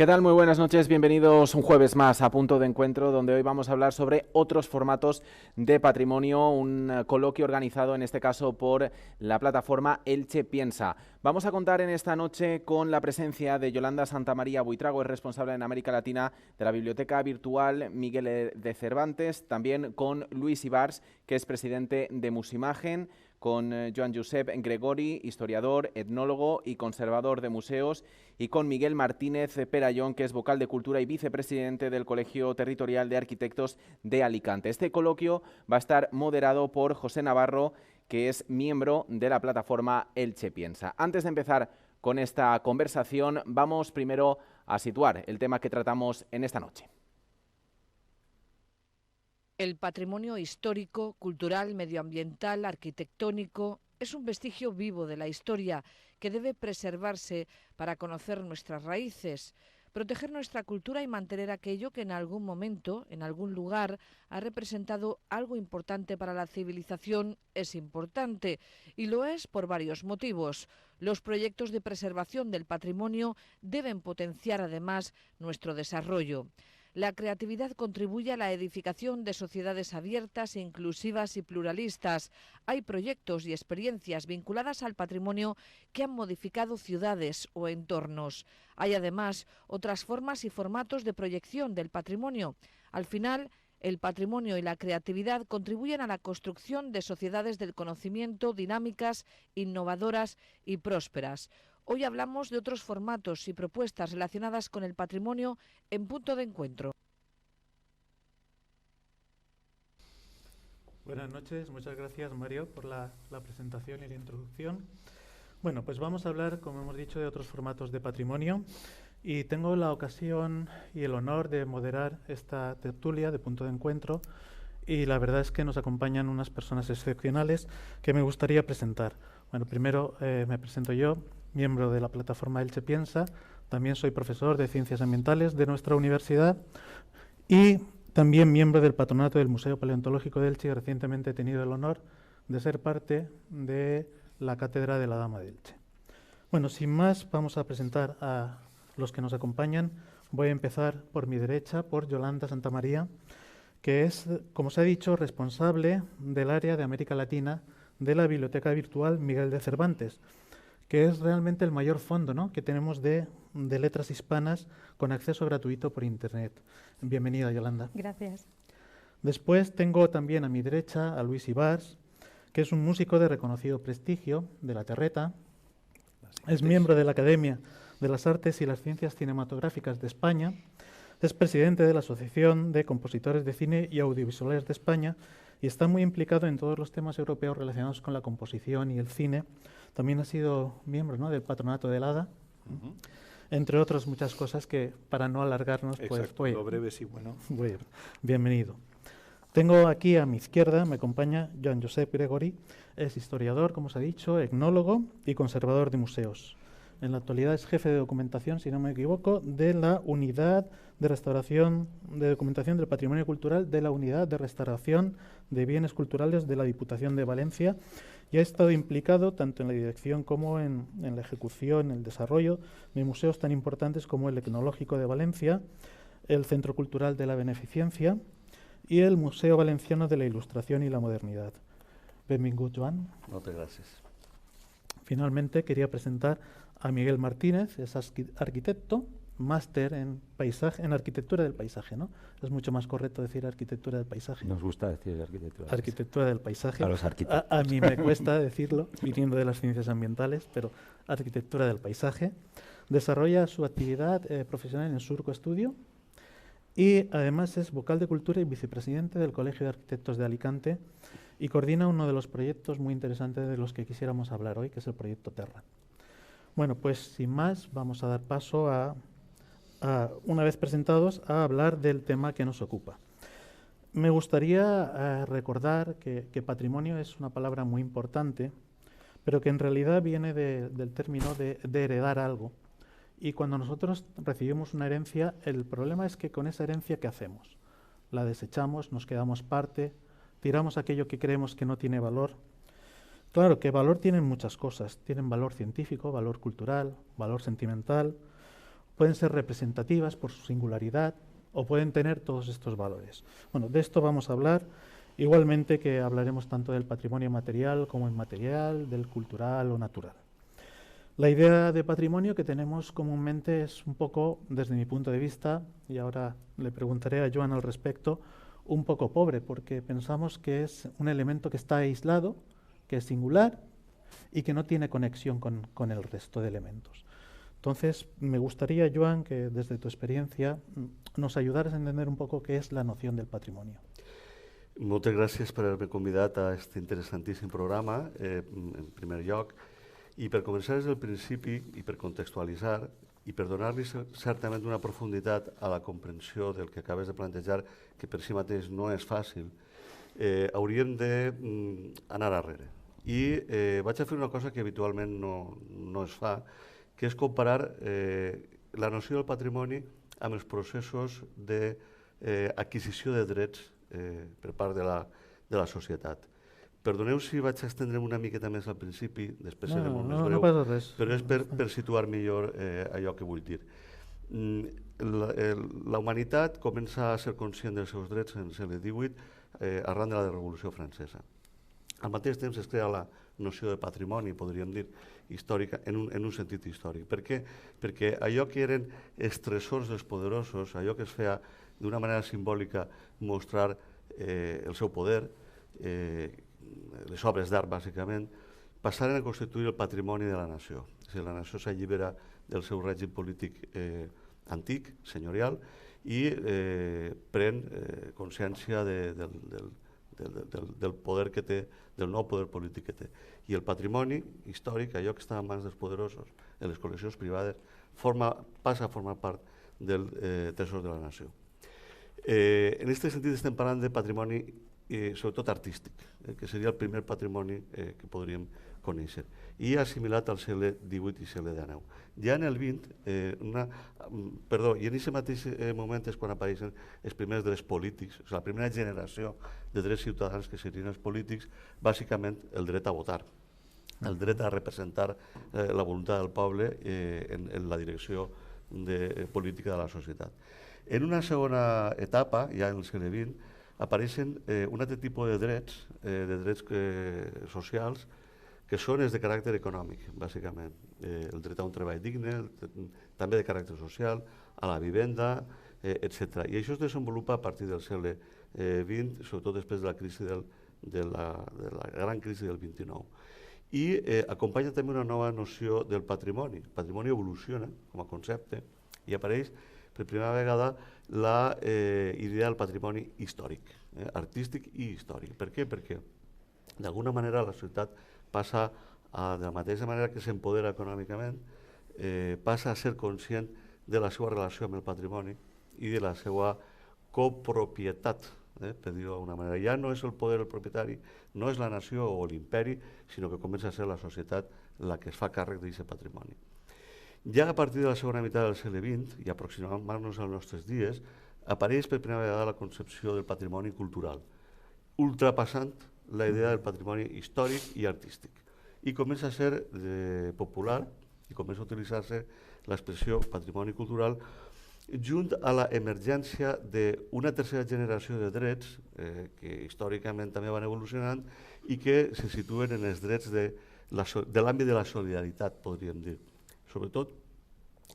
¿Qué tal? Muy buenas noches, bienvenidos un jueves más a Punto de Encuentro, donde hoy vamos a hablar sobre otros formatos de patrimonio, un coloquio organizado en este caso por la plataforma Elche Piensa. Vamos a contar en esta noche con la presencia de Yolanda Santamaría Buitrago, es responsable en América Latina de la Biblioteca Virtual Miguel de Cervantes, también con Luis Ibars, que es presidente de Musimagen, con Joan Josep Gregori, historiador, etnólogo y conservador de museos, y con Miguel Martínez Perayón, que es vocal de Cultura y vicepresidente del Colegio Territorial de Arquitectos de Alicante. Este coloquio va a estar moderado por José Navarro, que es miembro de la plataforma Elche Piensa. Antes de empezar con esta conversación, vamos primero a situar el tema que tratamos en esta noche. El patrimonio histórico, cultural, medioambiental, arquitectónico es un vestigio vivo de la historia que debe preservarse para conocer nuestras raíces, proteger nuestra cultura y mantener aquello que en algún momento, en algún lugar, ha representado algo importante para la civilización. Es importante y lo es por varios motivos. Los proyectos de preservación del patrimonio deben potenciar además nuestro desarrollo. La creatividad contribuye a la edificación de sociedades abiertas, inclusivas y pluralistas. Hay proyectos y experiencias vinculadas al patrimonio que han modificado ciudades o entornos. Hay además otras formas y formatos de proyección del patrimonio. Al final, el patrimonio y la creatividad contribuyen a la construcción de sociedades del conocimiento dinámicas, innovadoras y prósperas. Hoy hablamos de otros formatos y propuestas relacionadas con el patrimonio en Punto de Encuentro. Buenas noches, muchas gracias Mario por la presentación y la introducción. Bueno, pues vamos a hablar, como hemos dicho, de otros formatos de patrimonio y tengo la ocasión y el honor de moderar esta tertulia de Punto de Encuentro y la verdad es que nos acompañan unas personas excepcionales que me gustaría presentar. Bueno, primero me presento yo, miembro de la plataforma Elche Piensa, también soy profesor de Ciencias Ambientales de nuestra universidad y también miembro del patronato del Museo Paleontológico de Elche y recientemente he tenido el honor de ser parte de la Cátedra de la Dama de Elche. Bueno, sin más, vamos a presentar a los que nos acompañan. Voy a empezar por mi derecha, por Yolanda Santamaría, que es, como se ha dicho, responsable del área de América Latina de la Biblioteca Virtual Miguel de Cervantes, que es realmente el mayor fondo, ¿no?, que tenemos de letras hispanas con acceso gratuito por Internet. Bienvenida, Yolanda. Gracias. Después tengo también a mi derecha a Luis Ibars, que es un músico de reconocido prestigio de la Terreta. Es miembro de la Academia de las Artes y las Ciencias Cinematográficas de España. Es presidente de la Asociación de Compositores de Cine y Audiovisuales de España y está muy implicado en todos los temas europeos relacionados con la composición y el cine. También ha sido miembro, ¿no?, del patronato del ADA, entre otras muchas cosas que, para no alargarnos, exacto, pues... lo breve sí, bueno. Bienvenido. Tengo aquí a mi izquierda, me acompaña Joan Josep Gregori, es historiador, como os he dicho, etnólogo y conservador de museos. En la actualidad es jefe de documentación, si no me equivoco, de la Unidad de Restauración de Documentación del Patrimonio Cultural de la Unidad de Restauración de Bienes Culturales de la Diputación de Valencia y ha estado implicado tanto en la dirección como en la ejecución, el desarrollo de museos tan importantes como el Etnológico de Valencia, el Centro Cultural de la Beneficencia y el Museo Valenciano de la Ilustración y la Modernidad. Benvingut, Joan. Moltes gràcies. Finalmente quería presentar a Miguel Martínez, es arquitecto, máster en paisaje, en arquitectura del paisaje, ¿no? Es mucho más correcto decir arquitectura del paisaje. Nos gusta decir arquitectura. Arquitectura del paisaje. A los arquitectos. A mí me cuesta decirlo, viniendo de las ciencias ambientales, pero arquitectura del paisaje. Desarrolla su actividad profesional en Surco Estudio y además es vocal de cultura y vicepresidente del Colegio de Arquitectos de Alicante y coordina uno de los proyectos muy interesantes de los que quisiéramos hablar hoy, que es el proyecto Terra. Bueno, pues sin más, vamos a dar paso una vez presentados, a hablar del tema que nos ocupa. Me gustaría recordar que patrimonio es una palabra muy importante, pero que en realidad viene del término de heredar algo. Y cuando nosotros recibimos una herencia, el problema es que con esa herencia, ¿qué hacemos? La desechamos, nos quedamos parte, tiramos aquello que creemos que no tiene valor. Claro que valor tienen muchas cosas, tienen valor científico, valor cultural, valor sentimental, pueden ser representativas por su singularidad o pueden tener todos estos valores. Bueno, de esto vamos a hablar, igualmente que hablaremos tanto del patrimonio material como inmaterial, del cultural o natural. La idea de patrimonio que tenemos comúnmente es un poco, desde mi punto de vista, y ahora le preguntaré a Joan al respecto, un poco pobre, porque pensamos que es un elemento que está aislado, que es singular y que no tiene conexión con el resto de elementos. Entonces, me gustaría, Joan, que desde tu experiencia nos ayudaras a entender un poco qué és la noció del patrimoni. Moltes gràcies per haver-me convidat a aquest interessantíssim programa, en primer lloc, i per començar des del principi i per contextualitzar i per donar-li certament una profunditat a la comprensió del que acabes de plantejar, que per si mateix no és fàcil, hauríem d'anar arrere. I vaig a fer una cosa que habitualment no es fa, que és comparar la noció del patrimoni amb els processos d'adquisició de drets per part de la societat. Perdoneu si vaig estendre'm una miqueta més al principi, després seré molt més breu, però és per situar millor allò que vull dir. La humanitat comença a ser conscient dels seus drets en el segle XVIII arran de la Revolució Francesa. Al mateix temps es crea la noció de patrimoni, podríem dir, històrica, en un sentit històric. Per què? Perquè allò que eren els tresors dels poderosos, allò que es feia d'una manera simbòlica mostrar el seu poder, les obres d'art, bàsicament, passaren a constituir el patrimoni de la nació. És a dir, la nació s'allibera del seu règim polític antic, senyorial, i pren consciència del poder que té, del nou poder polític que té. I el patrimoni històric, allò que està en mans dels poderosos, en les col·leccions privades, passa a formar part del tresor de la nació. En aquest sentit estem parlant de patrimoni sobretot artístic, que seria el primer patrimoni que podríem conèixer, i assimilat al segle XVIII i segle XIX. Ja en el XX, i en aquest mateix moment és quan apareixen els primers drets polítics, la primera generació de drets ciutadans que serien els polítics, bàsicament el dret a votar, el dret a representar la voluntat del poble en la direcció política de la societat. En una segona etapa, ja en el segle XX, apareixen un altre tipus de drets socials, que són els de caràcter econòmic, bàsicament. El dret a un treball digne, també de caràcter social, a la vivenda, etc. I això es desenvolupa a partir del segle XX, sobretot després de la gran crisi del XXIX. I acompanya també una nova noció del patrimoni. El patrimoni evoluciona com a concepte i apareix per primera vegada la idea del patrimoni històric, artístic i històric. Per què? Perquè d'alguna manera la societat passa, de la mateixa manera que s'empodera econòmicament, passa a ser conscient de la seva relació amb el patrimoni i de la seva copropietat, per dir-ho d'alguna manera. Ja no és el poder el propietari, no és la nació o l'imperi, sinó que comença a ser la societat la que es fa càrrec d'aquest patrimoni. Ja a partir de la segona meitat del segle XX, i aproximant-nos als nostres dies, apareix per primera vegada la concepció del patrimoni cultural, ultrapassant la idea del patrimoni històric i artístic. I comença a ser popular i comença a utilitzar-se l'expressió patrimoni cultural junt a l'emergència d'una tercera generació de drets que històricament també van evolucionant i que se situen en els drets de l'àmbit de la solidaritat, podríem dir. Sobretot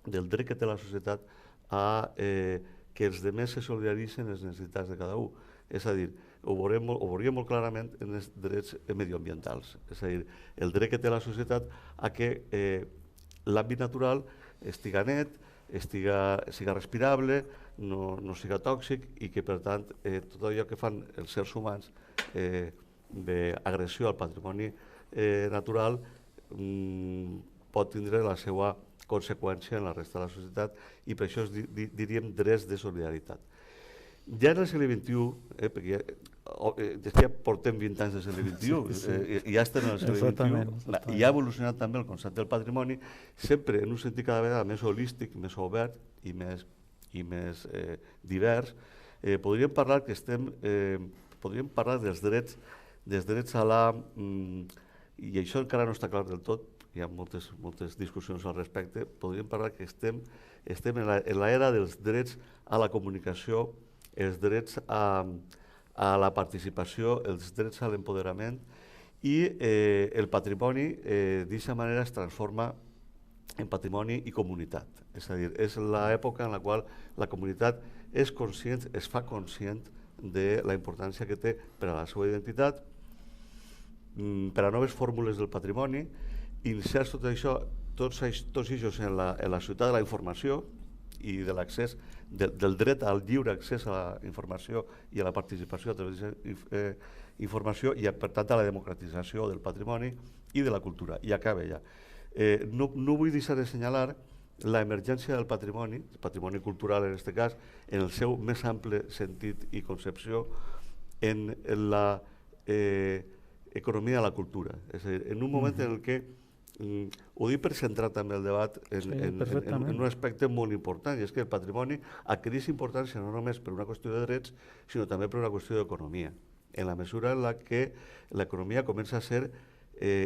del dret que té la societat a que els altres se solidaritzen les necessitats de cada un. És a dir, ho veuríem molt clarament en els drets mediambientals. És a dir, el dret que té la societat a que l'àmbit natural estiga net, siga respirable, no siga tòxic i que, per tant, tot allò que fan els éssers humans d'agressió al patrimoni natural pot tindre la seva conseqüència en la resta de la societat i per això diríem drets de solidaritat. Ja en el segle XXI, perquè ja portem 20 anys del segle XXI, ja estem en el segle XXI, i ha evolucionat també el concepte del patrimoni, sempre en un sentit cada vegada més holístic, més obert i més divers. Podríem parlar dels drets a la... I això encara no està clar del tot, hi ha moltes discussions al respecte, podríem parlar que estem en l'era dels drets a la comunicació, els drets a la participació, els drets a l'empoderament, i el patrimoni d'aquesta manera es transforma en patrimoni i comunitat. És a dir, és l'època en la qual la comunitat és conscient, es fa conscient de la importància que té per a la seva identitat, per a noves fórmules del patrimoni, inserts tot això, tots ells en la ciutat de la informació i de l'accés, del dret al lliure accés a la informació i a la participació a través de informació i, per tant, a la democratització del patrimoni i de la cultura. I acaba ja. No vull deixar de assenyalar l'emergència del patrimoni, el patrimoni cultural en aquest cas, en el seu més ample sentit i concepció, en la economia de la cultura. És a dir, en un moment en què, ho dic per centrar també el debat en un aspecte molt important, i és que el patrimoni adquireix importància no només per una qüestió de drets, sinó també per una qüestió d'economia, en la mesura en la que l'economia comença a ser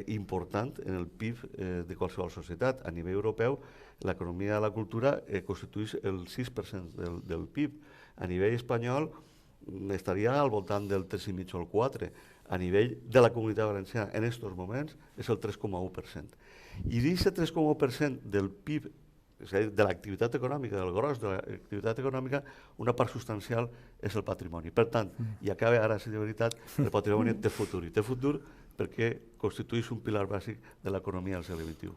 important en el PIB de qualsevol societat. A nivell europeu, l'economia de la cultura constitueix el 6% del PIB. A nivell espanyol estaria al voltant del 3,5 o el 4%. A nivell de la Comunitat Valenciana, en aquests moments, és el 3,1%. I d'aquest 3,1% del PIB, és a dir, de l'activitat econòmica, del gros de l'activitat econòmica, una part substancial és el patrimoni. Per tant, i acaba ara, si de veritat, el patrimoni té futur. I té futur perquè constitueix un pilar bàsic de l'economia del segle XXI.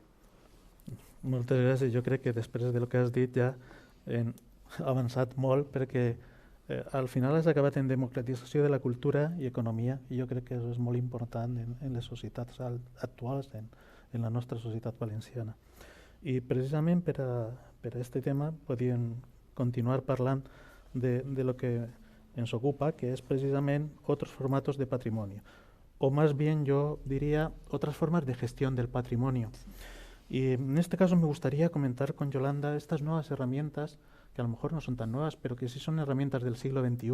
Moltes gràcies. Jo crec que després del que has dit ja hem avançat molt, perquè al final has acabat en democratització de la cultura i economia, i jo crec que això és molt important en les societats actuals, en la nostra societat valenciana. I precisament per a aquest tema podríem continuar parlant de lo que ens ocupa, que es precisament otros formatos de patrimonio, o más bien yo diría otras formas de gestión del patrimonio. Y en este caso me gustaría comentar con Yolanda estas nuevas herramientas, que a lo mejor no son tan nuevas, pero que sí son herramientas del siglo XXI,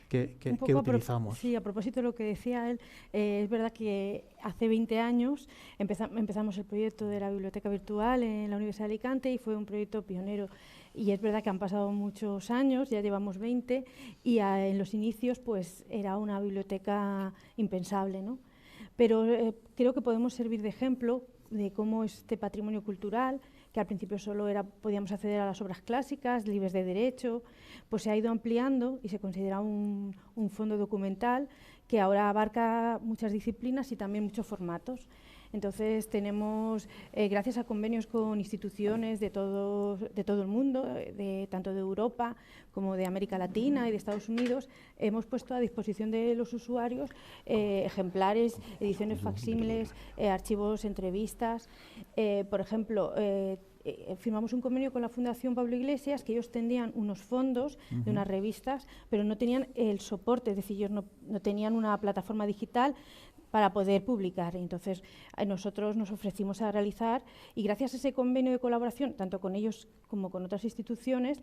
que utilizamos. Sí, a propósito de lo que decía él, es verdad que hace 20 años empezamos el proyecto de la biblioteca virtual en la Universidad de Alicante, y fue un proyecto pionero. Y es verdad que han pasado muchos años, ya llevamos 20, y en los inicios pues era una biblioteca impensable, ¿no? Pero creo que podemos servir de ejemplo de cómo este patrimonio cultural, que al principio solo podíamos acceder a las obras clásicas, libres de derecho, pues se ha ido ampliando y se considera un fondo documental que ahora abarca muchas disciplinas y también muchos formatos. Entonces tenemos, gracias a convenios con instituciones de todo el mundo, tanto de Europa como de América Latina y de Estados Unidos, hemos puesto a disposición de los usuarios ejemplares, ediciones facsímiles, archivos, entrevistas. Por ejemplo, firmamos un convenio con la Fundación Pablo Iglesias, que ellos tendrían unos fondos de unas revistas, pero no tenían el soporte, es decir, ellos no tenían una plataforma digital para poder publicar. Entonces, nosotros nos ofrecimos a realizar, y gracias a ese convenio de colaboración, tanto con ellos como con otras instituciones,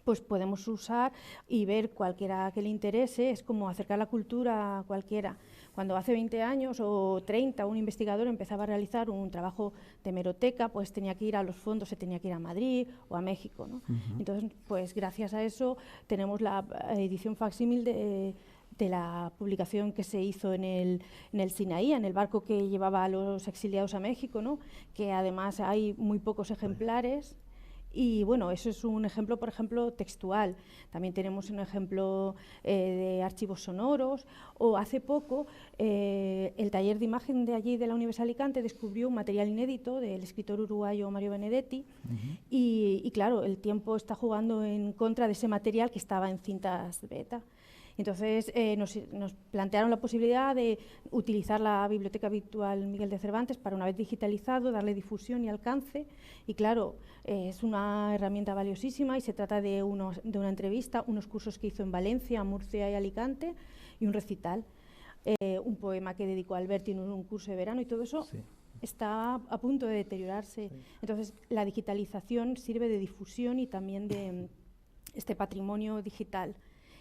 pues podemos usar y ver cualquiera que le interese. Es como acercar la cultura a cualquiera. Cuando hace 20 años o 30 un investigador empezaba a realizar un trabajo de hemeroteca, pues tenía que ir a los fondos, se tenía que ir a Madrid o a México, ¿no? Entonces, pues gracias a eso tenemos la edición facsímil de la publicación que se hizo en el Sinaí, en el barco que llevaba a los exiliados a México, ¿no? Que además hay muy pocos ejemplares. Y bueno, eso es un ejemplo, por ejemplo, textual. También tenemos un ejemplo de archivos sonoros, o hace poco el taller de imagen de allí de la Universidad de Alicante descubrió un material inédito del escritor uruguayo Mario Benedetti, y claro, el tiempo está jugando en contra de ese material que estaba en cintas beta. Entonces nos plantearon la posibilidad de utilizar la biblioteca virtual Miguel de Cervantes para, una vez digitalizado, darle difusión y alcance. Y claro, es una herramienta valiosísima, y se trata de una entrevista, unos cursos que hizo en Valencia, Murcia y Alicante, y un recital, un poema que dedicó a Alberti en un curso de verano, y todo eso está a punto de deteriorarse. Entonces, la digitalización sirve de difusión y también de este patrimonio digital.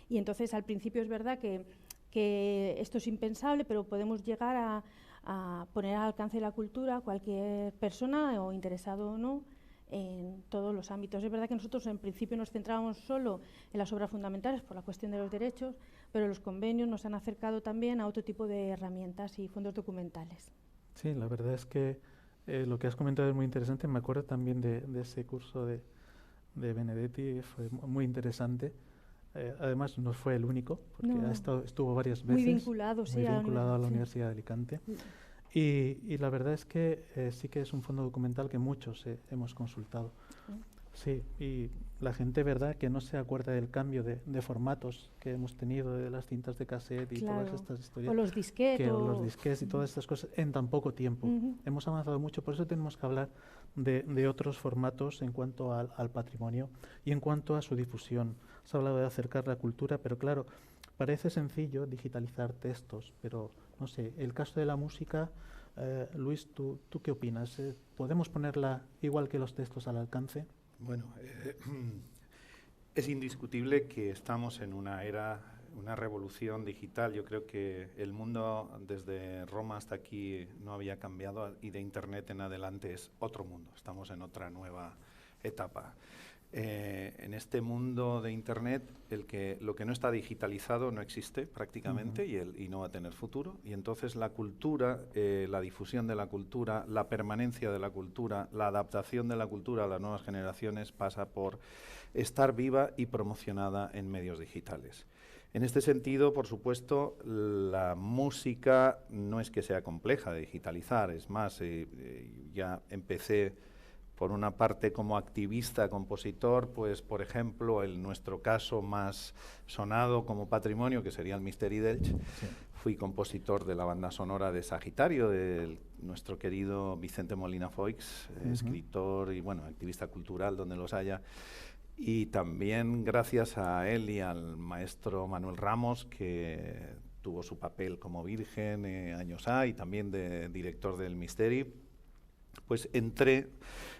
Y entonces, al principio es verdad que esto es impensable, pero podemos llegar a poner al alcance de la cultura a cualquier persona o interesado o no en todos los ámbitos. Es verdad que nosotros en principio nos centrábamos solo en las obras fundamentales por la cuestión de los derechos, pero los convenios nos han acercado también a otro tipo de herramientas y fondos documentales. Sí, la verdad es que lo que has comentado es muy interesante. Me acuerdo también de ese curso de Benedetti, fue muy interesante. Además, no fue el único, porque estuvo varias veces. Muy vinculado, sí, a la Universidad de Alicante. Y la verdad es que sí que es un fondo documental que muchos hemos consultado. Sí, y la gente, verdad, que no se acuerda del cambio de formatos que hemos tenido, de las cintas de cassette y todas estas historias. O los disquetes. O los disquetes y todas estas cosas en tan poco tiempo. Hemos avanzado mucho, por eso tenemos que hablar de otros formatos en cuanto al patrimonio y en cuanto a su difusión. Has hablado de acercar la cultura, pero claro, parece sencillo digitalizar textos, pero no sé, el caso de la música, Luis, ¿tú qué opinas? ¿Podemos ponerla igual que los textos al alcance? Bueno, es indiscutible que estamos en una era, una revolución digital. Yo creo que el mundo desde Roma hasta aquí no había cambiado y de Internet en adelante es otro mundo. Estamos en otra nueva etapa. En este mundo de Internet, lo que no está digitalizado no existe prácticamente y no va a tener futuro. Y entonces la cultura, la difusión de la cultura, la permanencia de la cultura, la adaptación de la cultura a las nuevas generaciones pasa por estar viva y promocionada en medios digitales. En este sentido, por supuesto, la música no es que sea compleja de digitalizar. Es más, ya empecé por una parte como activista, compositor, pues por ejemplo, en nuestro caso más sonado como patrimonio, que sería el Misteri d'Elx, fui compositor de la banda sonora de Sagitario, de nuestro querido Vicente Molina Foix, escritor y bueno, activista cultural donde los haya. Y también gracias a él y al maestro Manuel Ramos, que tuvo su papel como Virgen años A y también de director del Misteri, pues entré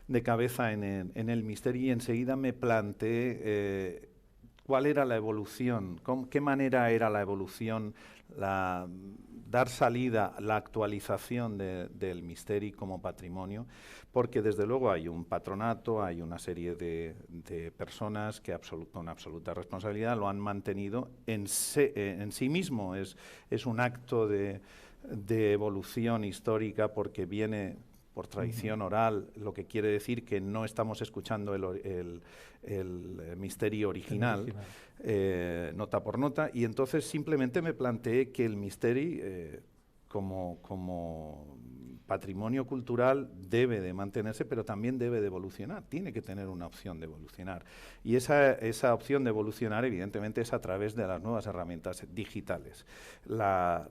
de cabeza en el Misteri y enseguida me planteé cuál era la evolución, qué manera era la evolución, dar salida, la actualización del Misteri como patrimonio, porque desde luego hay un patronato, hay una serie de personas que con absoluta responsabilidad lo han mantenido en sí mismo. Es un acto de evolución histórica porque viene por tradición oral, lo que quiere decir que no estamos escuchando el Misteri original, nota por nota, y entonces simplemente me planteé que el Misteri, como patrimonio cultural, debe de mantenerse, pero también debe de evolucionar, tiene que tener una opción de evolucionar. Y esa opción de evolucionar, evidentemente, es a través de las nuevas herramientas digitales. La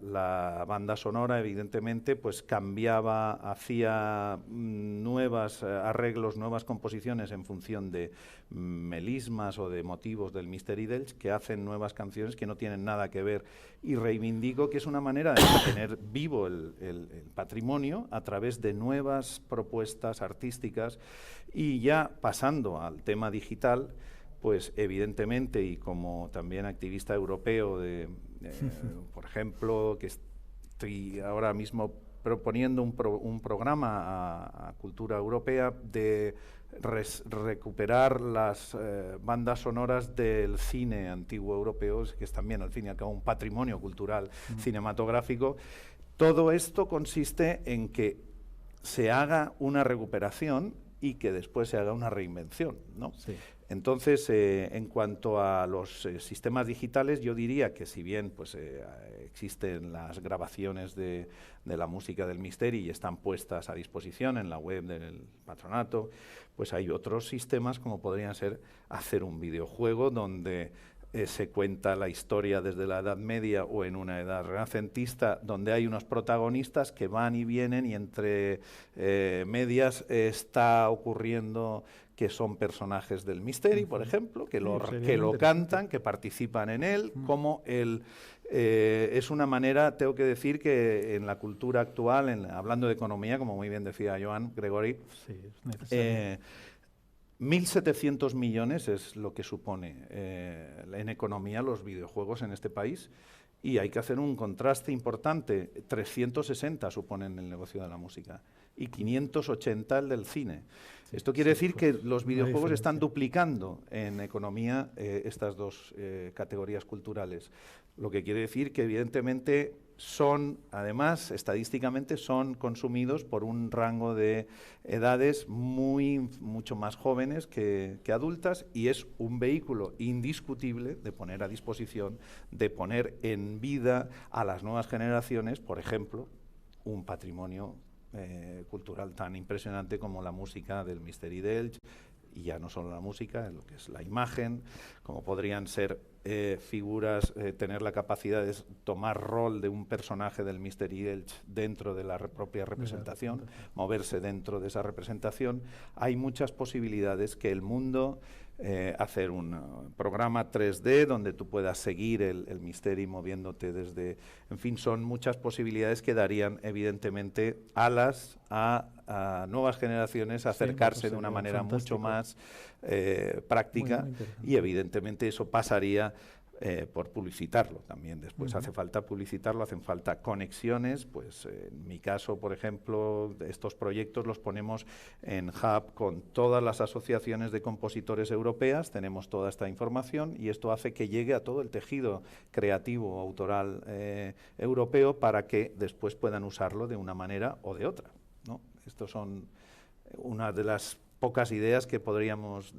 banda sonora, evidentemente, pues cambiaba, hacía nuevos arreglos, nuevas composiciones en función de melismas o de motivos del Misteri d'Elx, que hacen nuevas canciones que no tienen nada que ver, y reivindico que es una manera de mantener vivo el patrimonio a través de nuevas propuestas artísticas. Y ya pasando al tema digital, pues evidentemente, y como también activista europeo por ejemplo, que estoy ahora mismo proponiendo un programa a cultura europea de recuperar las bandas sonoras del cine antiguo europeo, que es también al fin y al cabo un patrimonio cultural cinematográfico. Todo esto consiste en que se haga una recuperación y que después se haga una reinvención, ¿no? Sí. Entonces, en cuanto a los sistemas digitales, yo diría que si bien pues, existen las grabaciones de la música del Misteri y están puestas a disposición en la web del patronato, pues hay otros sistemas como podrían ser hacer un videojuego donde se cuenta la historia desde la Edad Media o en una edad renacentista, donde hay unos protagonistas que van y vienen y entre medias está ocurriendo que son personajes del Misteri, por ejemplo, que lo cantan, que participan en él, como es una manera, tengo que decir que en la cultura actual, hablando de economía, como muy bien decía Joan Gregori, sí, es necesario. 1.700 millones es lo que supone en economía los videojuegos en este país, Y hay que hacer un contraste importante. 360 suponen el negocio de la música y 580 el del cine. Esto quiere decir que los videojuegos están duplicando en economía estas dos categorías culturales. Lo que quiere decir que evidentemente son, además, estadísticamente, son consumidos por un rango de edades mucho más jóvenes que adultas, y es un vehículo indiscutible de poner a disposición, de poner en vida a las nuevas generaciones, por ejemplo, un patrimonio cultural tan impresionante como la música del Misteri d'Elx, y ya no solo la música, lo que es la imagen, como podrían ser figuras, tener la capacidad de tomar rol de un personaje del Misteri d'Elx dentro de la propia representación, moverse dentro de esa representación. Hay muchas posibilidades que el mundo, hacer un programa 3D donde tú puedas seguir el Misteri moviéndote desde... En fin, son muchas posibilidades que darían evidentemente alas a nuevas generaciones a acercarse de una manera mucho más práctica, y evidentemente eso pasaría por publicitarlo también. Después hace falta publicitarlo, hacen falta conexiones. Pues en mi caso, por ejemplo, estos proyectos los ponemos en Hub con todas las asociaciones de compositores europeas, tenemos toda esta información y esto hace que llegue a todo el tejido creativo autoral europeo para que después puedan usarlo de una manera o de otra, ¿no? Estos son una de las pocas ideas que podríamos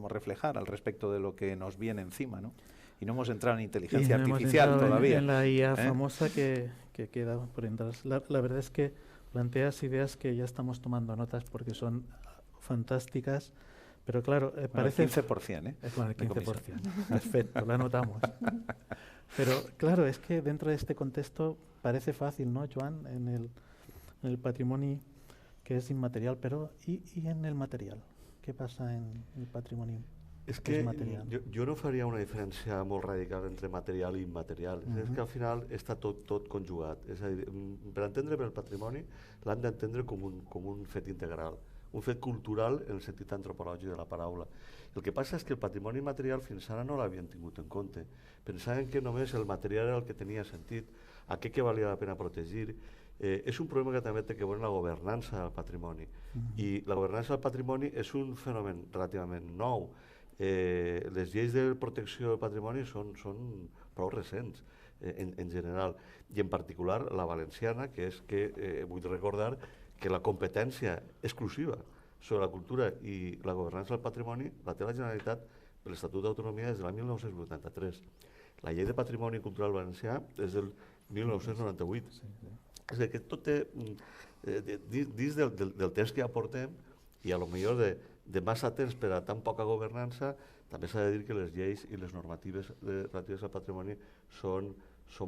reflejar al respecto de lo que nos viene encima, ¿no? Y no hemos entrado en inteligencia artificial todavía. En la IA famosa que queda por entrar. La verdad es que planteas ideas que ya estamos tomando notas porque son fantásticas, pero claro, parece... El 15%, ¿eh? Bueno, el 15%. Perfecto, lo anotamos. Pero claro, es que dentro de este contexto parece fácil, ¿no, Joan? En el patrimonio que es inmaterial, pero ¿y en el material? ¿Qué pasa en el patrimonio? És que jo no faria una diferència molt radical entre material i immaterial. És que al final està tot conjugat. És a dir, per entendre bé el patrimoni l'hem d'entendre com un fet integral, un fet cultural en el sentit antropològic de la paraula. El que passa és que el patrimoni material fins ara no l'havien tingut en compte. Pensaven que només el material era el que tenia sentit, aquell que valia la pena protegir. És un problema que també té que veure la governança del patrimoni. I la governança del patrimoni és un fenomen relativament nou. Les lleis de protecció del patrimoni són prou recents en general, i en particular la valenciana, que és que vull recordar que la competència exclusiva sobre la cultura i la governança del patrimoni la té la Generalitat per l'Estatut d'Autonomia des de l'any 1983. La llei de patrimoni cultural valencià és del 1998. És a dir, que tot té, dins del temps que ja portem, i a lo millor de massa temps per a tan poca governança, també s'ha de dir que les lleis i les normatives relatives al patrimoni són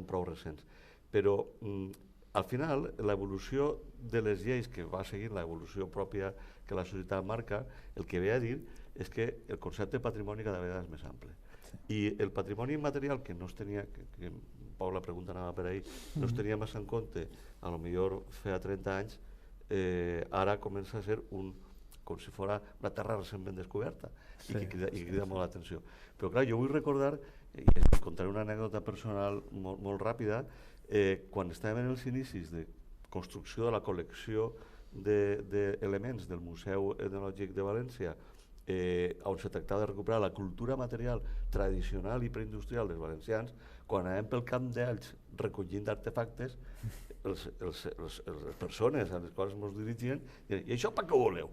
prou recents. Però al final l'evolució de les lleis, que va seguir l'evolució pròpia que la societat marca, el que ve a dir és que el concepte de patrimoni cada vegada és més ample. I el patrimoni immaterial, que no es tenia, que Pau, la pregunta anava per ahí, no es tenia massa en compte, a lo millor feia 30 anys, ara comença a ser com si fos una terra recentment descoberta i que crida molt l'atenció. Però clar, jo vull recordar, i contaré una anècdota personal molt ràpida, quan estàvem en els inicis de construcció de la col·lecció d'elements del Museu Etnològic de València, on se tractava de recuperar la cultura material tradicional i preindustrial dels valencians, quan anàvem pel camp d'Elx recollint artefactes, les persones a les quals ens dirigien diuen: i això per què ho voleu?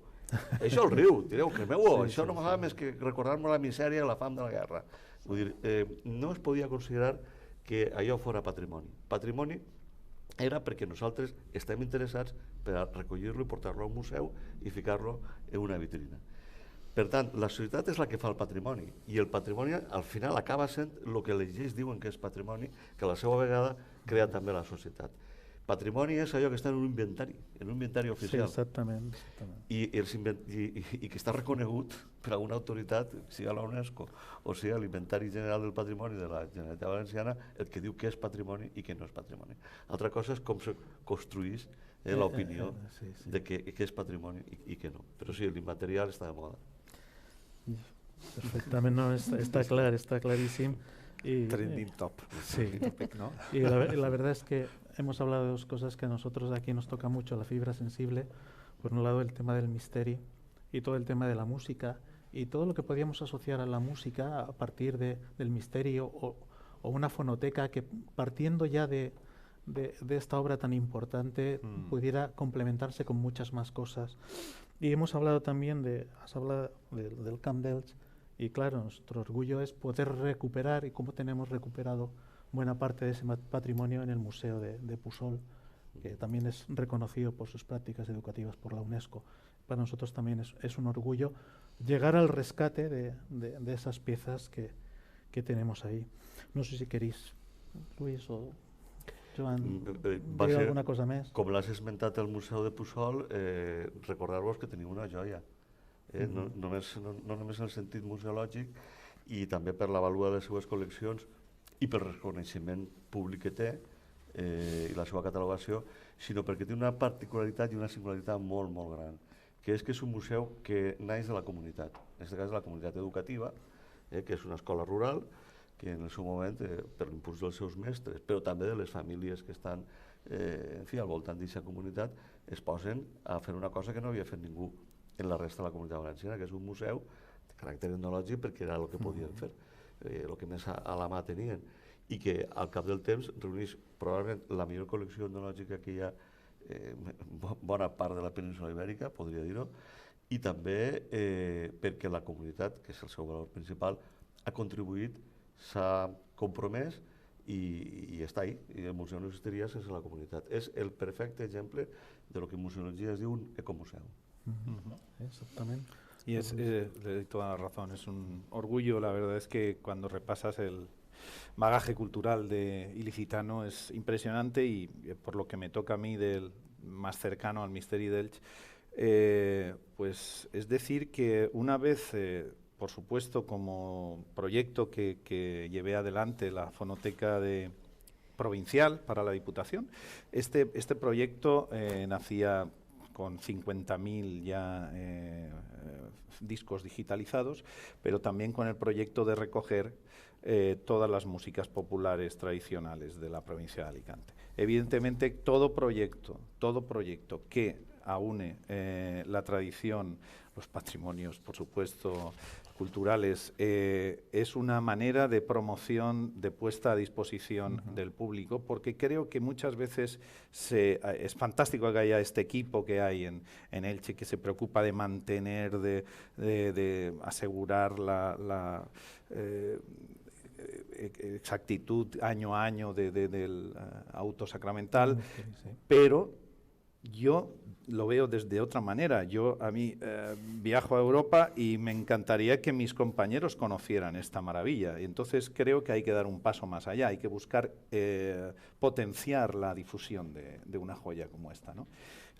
Això el riu, tireu, cremeu-ho, això no m'agrada més que recordar-me la misèria i la fam de la guerra. Vull dir, no es podia considerar que allò fora patrimoni. Patrimoni era perquè nosaltres estem interessats per a recollir-lo i portar-lo a un museu i ficar-lo en una vitrina. Per tant, la societat és la que fa el patrimoni, i el patrimoni al final acaba sent el que les lleis diuen que és patrimoni, que a la seva vegada crea també la societat. Patrimoni és allò que està en un inventari oficial. Sí, exactament. I que està reconegut per alguna autoritat, sigui la UNESCO o sigui l'Inventari General del Patrimoni de la Generalitat Valenciana, el que diu què és patrimoni i què no és patrimoni. Altra cosa és com se construís l'opinió de què és patrimoni i què no. Però sí, l'immaterial està de moda. Perfectament, no, està clar, està claríssim Y, Trending top. Sí. Topic, ¿no? Y la verdad es que hemos hablado de dos cosas que a nosotros aquí nos toca mucho, la fibra sensible. Por un lado, el tema del misterio y todo el tema de la música y todo lo que podíamos asociar a la música a partir del misterio o una fonoteca que, partiendo ya de esta obra tan importante, pudiera complementarse con muchas más cosas. Y hemos hablado también has hablado del Camp Delch, y claro, nuestro orgullo es poder recuperar, y cómo tenemos recuperado buena parte de ese patrimonio en el Museo de Puçol, que también es reconocido por sus prácticas educativas por la UNESCO. Para nosotros también es un orgullo llegar al rescate de esas piezas que tenemos ahí. No sé si queréis, Luis o Joan, dir alguna cosa més. Com l'has esmentat al Museu de Puçol, recordar-vos que teniu una joia. No només en el sentit museològic, i també per la vàlua de les seues col·leccions i pel reconeixement públic que té i la seva catalogació, sinó perquè té una particularitat i una singularitat molt, molt gran, que és un museu que naix de la comunitat, en aquest cas de la comunitat educativa, que és una escola rural, que en el seu moment, per l'impuls dels seus mestres, però també de les famílies que estan al voltant d'aquesta comunitat, es posen a fer una cosa que no havia fet ningú en la resta de la comunitat valenciana, que és un museu de caràcter etnològic, perquè era el que podien fer, el que més a la mà tenien, i que al cap del temps reuneix probablement la millor col·lecció etnològica que hi ha bona part de la península ibèrica, podria dir-ho, i també perquè la comunitat, que és el seu valor principal, ha contribuït, s'ha compromès i està ahí, i el museu no existiria sense la comunitat. És el perfecte exemple de lo que en museologia es diu un ecomuseu. Exactamente. Y le doy toda la razón, es un orgullo. La verdad es que cuando repasas el bagaje cultural de ilicitano es impresionante, y por lo que me toca a mí del más cercano al Misteri d'Elx, pues es decir que una vez, por supuesto, como proyecto que llevé adelante la fonoteca provincial para la Diputación, este proyecto nacía con 50.000 ya discos digitalizados, pero también con el proyecto de recoger todas las músicas populares tradicionales de la provincia de Alicante. Evidentemente, todo proyecto que aúne la tradición, los patrimonios, por supuesto, culturales, es una manera de promoción, de puesta a disposición del público, porque creo que muchas veces es fantástico que haya este equipo que hay en Elche, que se preocupa de mantener, de asegurar la exactitud año a año del auto sacramental, pero yo lo veo desde otra manera. Yo viajo a Europa y me encantaría que mis compañeros conocieran esta maravilla. Y entonces creo que hay que dar un paso más allá, hay que buscar potenciar la difusión de una joya como esta, ¿no?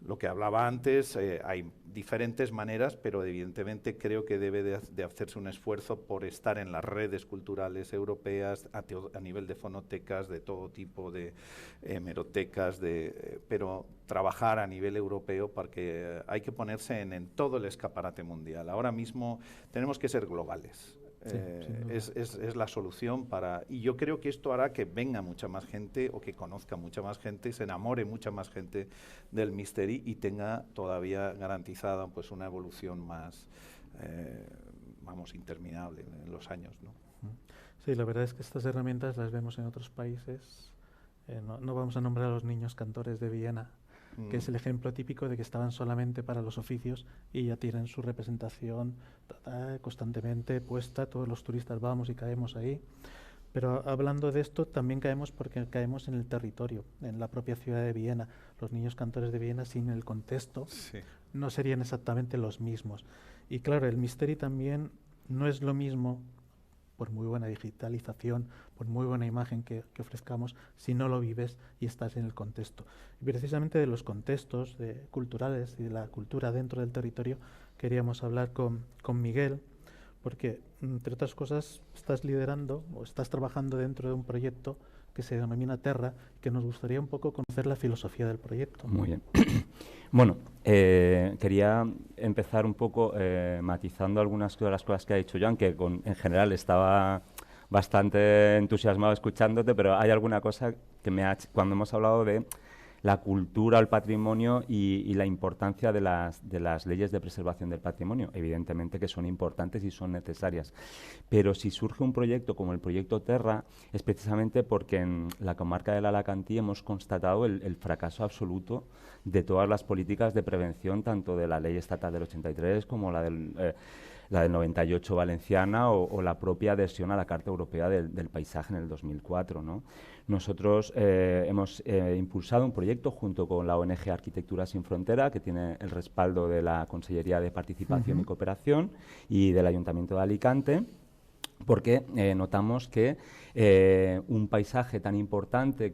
Lo que hablaba antes, hay diferentes maneras, pero evidentemente creo que debe de hacerse un esfuerzo por estar en las redes culturales europeas a nivel de fonotecas, de todo tipo de hemerotecas, pero trabajar a nivel europeo, porque hay que ponerse en todo el escaparate mundial. Ahora mismo tenemos que ser globales. Sí, es la solución y yo creo que esto hará que venga mucha más gente, o que conozca mucha más gente, se enamore mucha más gente del Misteri y tenga todavía garantizada pues una evolución más interminable en los años, ¿no? Sí, la verdad es que estas herramientas las vemos en otros países. No vamos a nombrar a los niños cantores de Viena, que es el ejemplo típico de que estaban solamente para los oficios y ya tienen su representación constantemente puesta. Todos los turistas vamos y caemos ahí. Pero hablando de esto, también caemos porque caemos en el territorio, en la propia ciudad de Viena. Los niños cantores de Viena, sin el contexto, no serían exactamente los mismos. Y claro, el Misteri también no es lo mismo, por muy buena digitalización, por muy buena imagen que ofrezcamos, si no lo vives y estás en el contexto. Y precisamente de los contextos culturales y de la cultura dentro del territorio queríamos hablar con Miguel, porque, entre otras cosas, estás liderando o estás trabajando dentro de un proyecto que se denomina Terra, que nos gustaría un poco conocer la filosofía del proyecto. Muy bien. Bueno, quería empezar un poco matizando algunas de las cosas que ha dicho Joan, que en general estaba bastante entusiasmado escuchándote, pero hay alguna cosa que cuando hemos hablado de la cultura, el patrimonio y la importancia de las leyes de preservación del patrimonio. Evidentemente que son importantes y son necesarias. Pero si surge un proyecto como el proyecto Terra, es precisamente porque en la comarca del Alacantí hemos constatado el fracaso absoluto de todas las políticas de prevención, tanto de la ley estatal del 83 como la del 98 valenciana o la propia adhesión a la Carta Europea del Paisaje en el 2004, ¿no? Nosotros hemos impulsado un proyecto junto con la ONG Arquitectura Sin Frontera, que tiene el respaldo de la Consellería de Participación y Cooperación y del Ayuntamiento de Alicante, porque notamos que un paisaje tan importante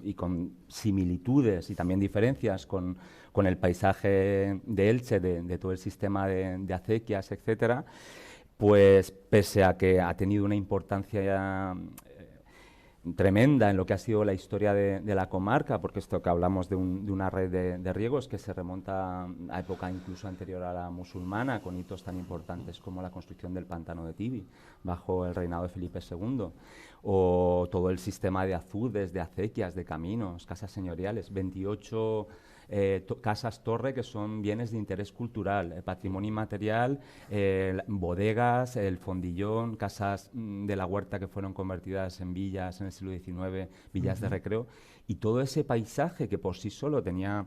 y con similitudes y también diferencias con el paisaje de Elche, de todo el sistema de acequias, etcétera, pues pese a que ha tenido una importancia tremenda en lo que ha sido la historia de la comarca, porque esto que hablamos de una red de riegos que se remonta a época incluso anterior a la musulmana, con hitos tan importantes como la construcción del pantano de Tibi bajo el reinado de Felipe II, o todo el sistema de azudes, de acequias, de caminos, casas señoriales, 28 casas torre que son bienes de interés cultural, patrimonio inmaterial, bodegas, el fondillón, casas de la huerta que fueron convertidas en villas en el siglo XIX, villas de recreo, y todo ese paisaje que por sí solo tenía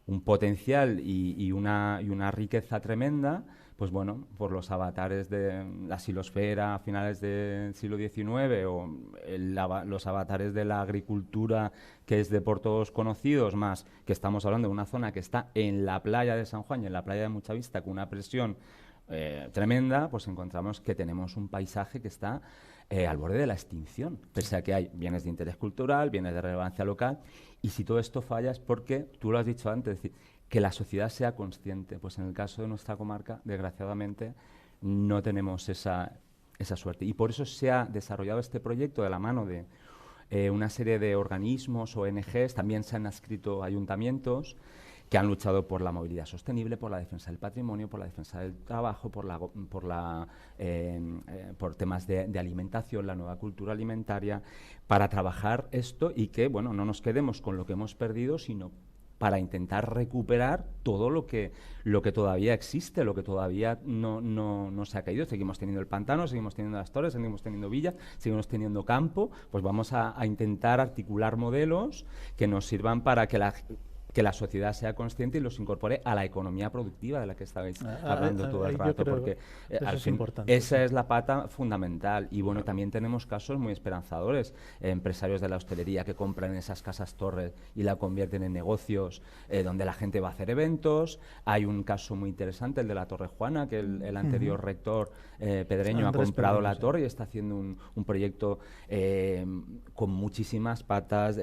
un potencial y una riqueza tremenda, pues bueno, por los avatares de la silosfera a finales del siglo XIX o los avatares de la agricultura, que es de por todos conocidos, más que estamos hablando de una zona que está en la playa de San Juan y en la playa de Muchavista con una presión tremenda, pues encontramos que tenemos un paisaje que está al borde de la extinción, pese a que hay bienes de interés cultural, bienes de relevancia local, y si todo esto falla es porque, tú lo has dicho antes, es decir, que la sociedad sea consciente. Pues en el caso de nuestra comarca, desgraciadamente, no tenemos esa suerte. Y por eso se ha desarrollado este proyecto de la mano de una serie de organismos, ONGs, también se han adscrito ayuntamientos que han luchado por la movilidad sostenible, por la defensa del patrimonio, por la defensa del trabajo, por temas de alimentación, la nueva cultura alimentaria, para trabajar esto y que, bueno, no nos quedemos con lo que hemos perdido, sino para intentar recuperar todo lo que todavía existe, lo que todavía no se ha caído. Seguimos teniendo el pantano, seguimos teniendo las torres, seguimos teniendo villas, seguimos teniendo campo. Pues vamos a intentar articular modelos que nos sirvan para que la sociedad sea consciente y los incorpore a la economía productiva de la que estabais hablando todo el rato, porque al fin, esa es la pata fundamental. Y bueno, también tenemos casos muy esperanzadores, empresarios de la hostelería que compran esas casas torres y la convierten en negocios donde la gente va a hacer eventos. Hay un caso muy interesante, el de la Torre Juana, que el anterior rector Pedreño ha comprado la torre y está haciendo un proyecto con muchísimas patas,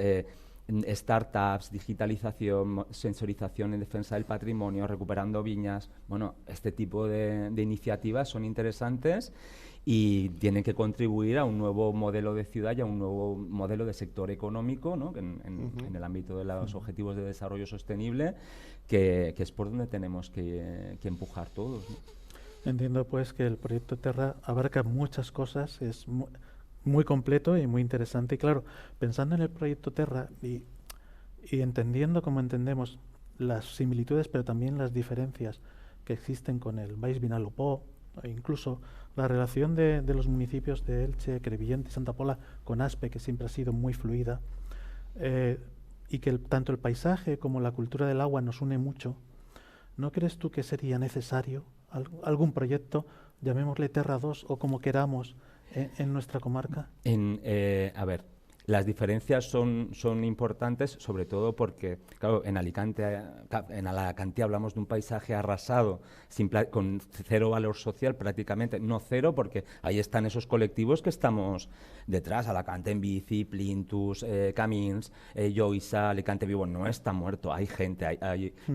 startups, digitalización, sensorización en defensa del patrimonio, recuperando viñas. Bueno, este tipo de iniciativas son interesantes y tienen que contribuir a un nuevo modelo de ciudad y a un nuevo modelo de sector económico, ¿no? en el ámbito de los objetivos de desarrollo sostenible, que es por donde tenemos que empujar todos, ¿no? Entiendo pues que el proyecto Terra abarca muchas cosas, es muy completo y muy interesante. Y claro, pensando en el proyecto Terra y entendiendo como entendemos las similitudes, pero también las diferencias que existen con el Baix Vinalopó, e incluso la relación de los municipios de Elche, Crevillent y Santa Pola con Aspe, que siempre ha sido muy fluida, y que tanto el paisaje como la cultura del agua nos une mucho, ¿no crees tú que sería necesario algún proyecto, llamémosle Terra 2 o como queramos, en nuestra comarca? A ver, las diferencias son importantes, sobre todo porque, claro, en Alicante hablamos de un paisaje arrasado, con cero valor social prácticamente, no cero, porque ahí están esos colectivos que estamos detrás, Alacante en bici, Plintus, Camins, Yoisa, Alicante Vivo, no está muerto, hay gente,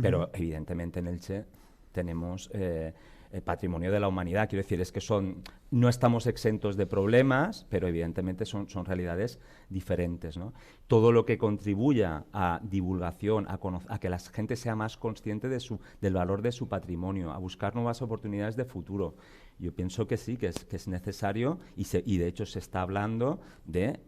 pero evidentemente en Elche tenemos el patrimonio de la humanidad. Quiero decir, es que no estamos exentos de problemas, pero evidentemente son realidades diferentes, ¿no? Todo lo que contribuya a divulgación, a que la gente sea más consciente del valor de su patrimonio, a buscar nuevas oportunidades de futuro. Yo pienso que sí, que es necesario y de hecho se está hablando de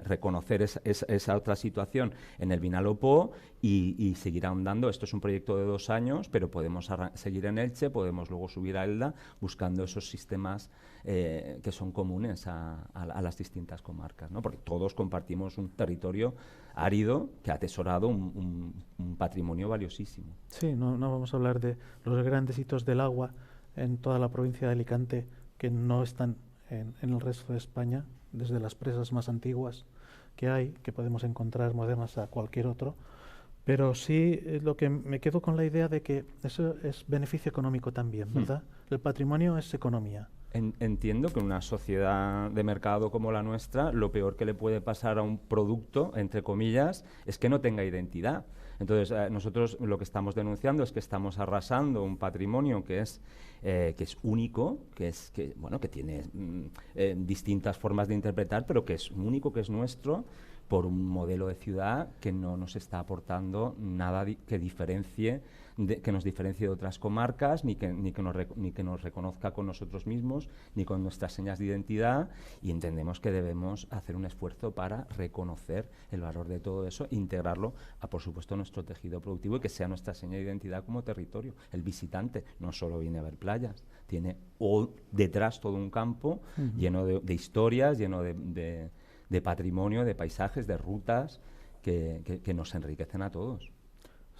reconocer esa otra situación en el Vinalopó y seguir ahondando. Esto es un proyecto de 2 años, pero podemos seguir en Elche, podemos luego subir a Elda buscando esos sistemas que son comunes a las distintas comarcas, ¿no? Porque todos compartimos un territorio árido que ha atesorado un patrimonio valiosísimo. Sí, no vamos a hablar de los grandes hitos del agua en toda la provincia de Alicante que no están en el resto de España, desde las presas más antiguas que hay, que podemos encontrar modernas a cualquier otro, pero sí lo que me quedo con la idea de que eso es beneficio económico también, ¿verdad? El patrimonio es economía. Entiendo que en una sociedad de mercado como la nuestra, lo peor que le puede pasar a un producto, entre comillas, es que no tenga identidad. Entonces, nosotros lo que estamos denunciando es que estamos arrasando un patrimonio que es único, que tiene distintas formas de interpretar, pero que es único, que es nuestro, por un modelo de ciudad que no nos está aportando nada que nos diferencie de otras comarcas, ni que nos reconozca con nosotros mismos, ni con nuestras señas de identidad, y entendemos que debemos hacer un esfuerzo para reconocer el valor de todo eso e integrarlo a, por supuesto, nuestro tejido productivo y que sea nuestra seña de identidad como territorio. El visitante no solo viene a ver playas, tiene detrás todo un campo lleno de historias, lleno de patrimonio, de paisajes, de rutas que nos enriquecen a todos.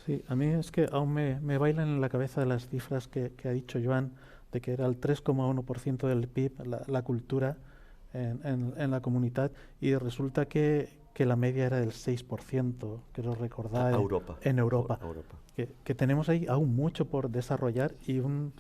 Sí, a mí es que aún me bailan en la cabeza las cifras que ha dicho Joan, de que era el 3,1% del PIB, la cultura en la comunidad, y resulta que la media era del 6%, quiero recordar, en Europa. Que tenemos ahí aún mucho por desarrollar y un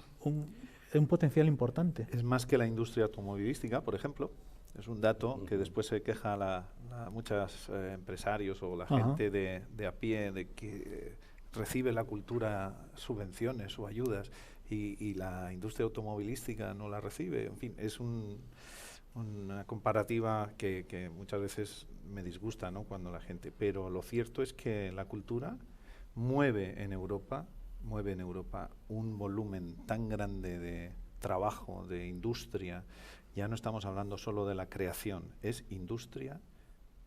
potencial importante. Es más que la industria automovilística, por ejemplo. Es un dato que después se queja muchos empresarios o la gente de a pie de que recibe la cultura subvenciones o ayudas y la industria automovilística no la recibe. En fin, es una comparativa que muchas veces me disgusta, ¿no?, cuando la gente... Pero lo cierto es que la cultura mueve en Europa un volumen tan grande de trabajo, de industria. Ya no estamos hablando solo de la creación, es industria,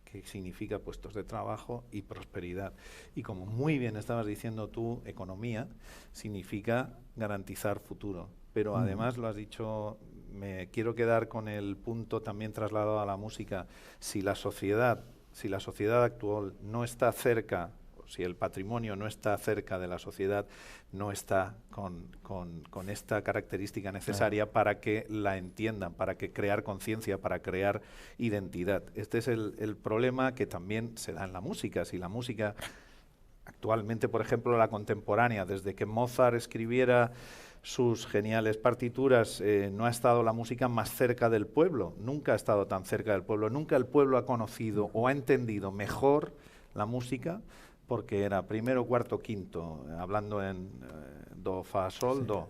que significa puestos de trabajo y prosperidad. Y como muy bien estabas diciendo tú, economía significa garantizar futuro. Pero además lo has dicho, me quiero quedar con el punto también trasladado a la música. Si la sociedad actual no está cerca, si el patrimonio no está cerca de la sociedad, no está con esta característica necesaria para que la entiendan, para que crear conciencia, para crear identidad. Este es el problema que también se da en la música. Si la música actualmente, por ejemplo, la contemporánea, desde que Mozart escribiera sus geniales partituras, no ha estado la música más cerca del pueblo, nunca ha estado tan cerca del pueblo, nunca el pueblo ha conocido o ha entendido mejor la música, porque era primero, cuarto, quinto, hablando en do, fa, sol, do.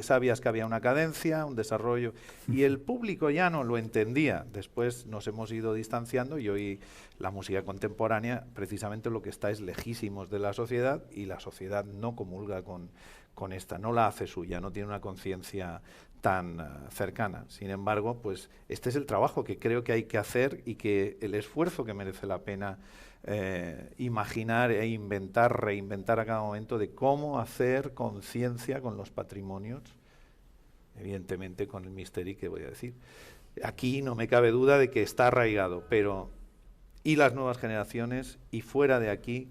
Sabías que había una cadencia, un desarrollo, y el público ya no lo entendía. Después nos hemos ido distanciando y hoy la música contemporánea precisamente lo que está es lejísimos de la sociedad, y la sociedad no comulga con esta, no la hace suya, no tiene una conciencia tan cercana. Sin embargo, pues este es el trabajo que creo que hay que hacer y que el esfuerzo que merece la pena imaginar e reinventar a cada momento de cómo hacer conciencia con los patrimonios, evidentemente con el misterio que voy a decir. Aquí no me cabe duda de que está arraigado, pero y las nuevas generaciones y fuera de aquí,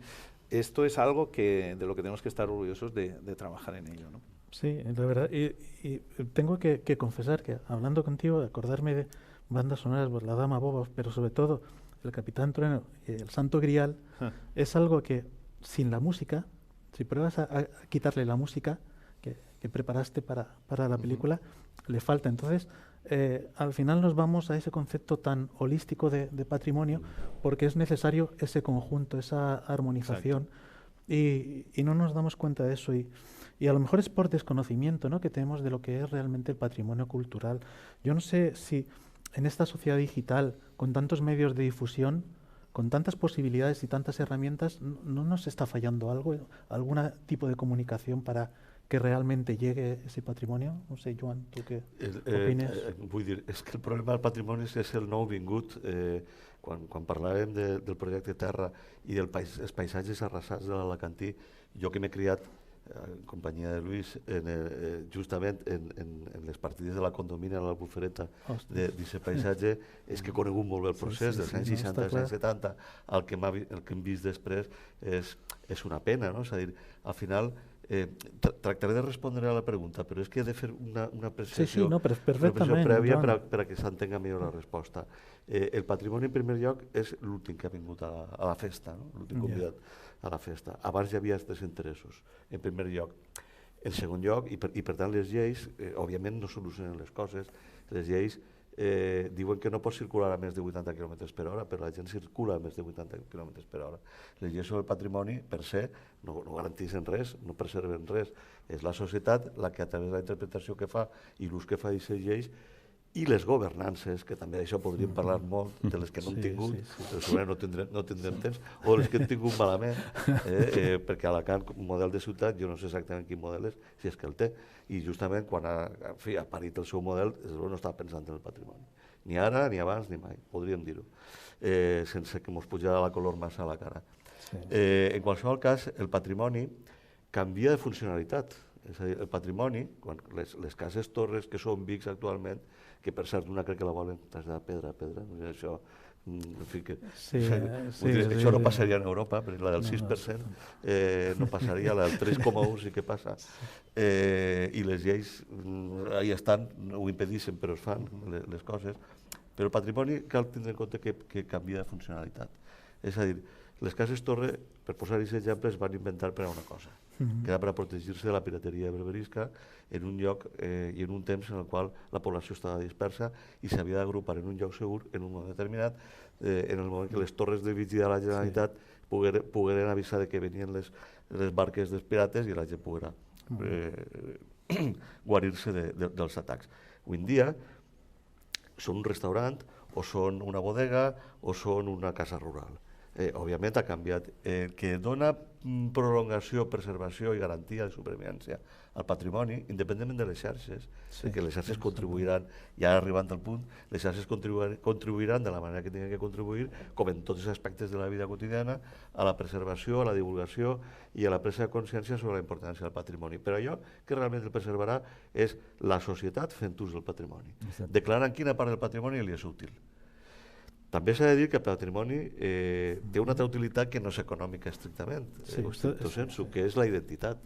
esto es algo de lo que tenemos que estar orgullosos de trabajar en ello, ¿no? Sí, la verdad, y tengo que confesar que hablando contigo, acordarme de bandas sonoras, pues La Dama Boba, pero sobre todo El Capitán Trueno y El Santo Grial, es algo que sin la música, si pruebas a quitarle la música que preparaste para la película, le falta. Entonces, al final nos vamos a ese concepto tan holístico de patrimonio, porque es necesario ese conjunto, esa armonización, y no nos damos cuenta de eso. Y a lo mejor es por desconocimiento, ¿no?, que tenemos de lo que es realmente el patrimonio cultural. Yo no sé si en esta sociedad digital, con tantos medios de difusión, con tantas posibilidades y tantas herramientas, ¿no nos está fallando algo, algún tipo de comunicación para que realmente llegue ese patrimonio? No sé, Joan, ¿tú qué opines? Vull dir, és que el problema del patrimoni és el nou vingut. Quan parlàvem del projecte Terra i dels paisatges arrasats de l'Alacantí, jo que m'he criat en companyia de Luis, justament en les partides de la condomina a l'Albufereta d'aquest paisatge, és que he conegut molt bé el procés dels anys 60 als anys 70. El que hem vist després és una pena, no? És a dir, al final tractaré de respondre a la pregunta, però és que he de fer una precisió prèvia per a que s'entenga millor la resposta. El patrimoni, en primer lloc, és l'últim que ha vingut a la festa, l'últim convidat a la festa. Abans hi havia altres interessos, en primer lloc. En segon lloc, i per tant les lleis, òbviament no solucionen les coses, les lleis diuen que no pot circular a més de 80 km per hora, però la gent circula a més de 80 km per hora. Les lleis sobre el patrimoni, per se, no garanteixen res, no preserven res. És la societat la que, a través de la interpretació que fa i l'ús que fa d'aquestes lleis, i les governances, que també d'això podríem parlar molt, de les que no hem tingut, però segurament no tindrem temps, o les que hem tingut malament, perquè Alacant, un model de ciutat, jo no sé exactament quin model és, si és que el té, i justament quan ha parit el seu model, no estava pensant en el patrimoni. Ni ara, ni abans, ni mai, podríem dir-ho, sense que ens pujara la color massa a la cara. En qualsevol cas, el patrimoni canvia de funcionalitat. És a dir, el patrimoni, les cases torres que són Vics actualment, que per cert una crec que la volen traslladar pedra a pedra, això, en fi, això no passaria en Europa, perquè la del 6% no passaria, la del 3,1 sí que passa, i les lleis ahí estan, ho impedeixen però es fan les coses, però el patrimoni cal tindre en compte que canvia de funcionalitat. És a dir, les cases torre, per posar aquests exemples, van inventar per a una cosa, que era per a protegir-se de la pirateria berberisca en un lloc i en un temps en el qual la població estava dispersa i s'havia d'agrupar en un lloc segur en un moment determinat, en el moment que les torres de vigília de la Generalitat pogueren avisar que venien les barques dels pirates i la gent poguera guarir-se dels atacs. Avui en dia són un restaurant o són una bodega o són una casa rural. Òbviament ha canviat. El que dona prolongació, preservació i garantia de supervivència al patrimoni, independentment de les xarxes, perquè les xarxes contribuiran, ja arribant al punt, les xarxes contribuiran de la manera que tenen que contribuir, com en tots els aspectes de la vida quotidiana, a la preservació, a la divulgació i a la presa de consciència sobre la importància del patrimoni. Però allò que realment el preservarà és la societat fent ús del patrimoni, declarant quina part del patrimoni li és útil. També s'ha de dir que el patrimoni té una altra utilitat que no és econòmica estrictament, que és la identitat.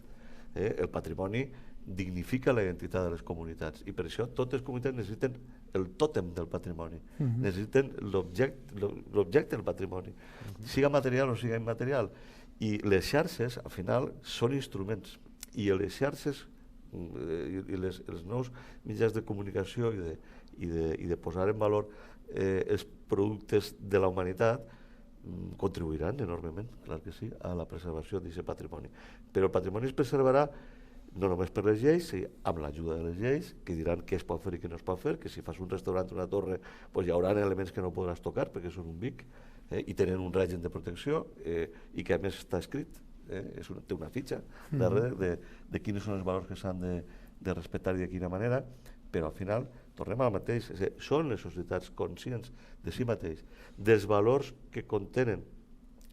El patrimoni dignifica la identitat de les comunitats i per això totes les comunitats necessiten el tòtem del patrimoni, necessiten l'objecte del patrimoni, siga material o siga immaterial. I les xarxes, al final, són instruments i les xarxes i els nous mitjans de comunicació i de posar en valor els productes de la humanitat contribuiran enormement, clar que sí, a la preservació d'aquest patrimoni. Però el patrimoni es preservarà no només per les lleis, amb l'ajuda de les lleis, que diran què es pot fer i què no es pot fer, que si fas un restaurant o una torre hi haurà elements que no podràs tocar perquè són un BIC i tenen un règim de protecció i que a més està escrit, té una fitxa darrere de quins són els valors que s'han de respectar i de quina manera, però al final tornem al mateix, són les societats conscients de si mateix, dels valors que contenen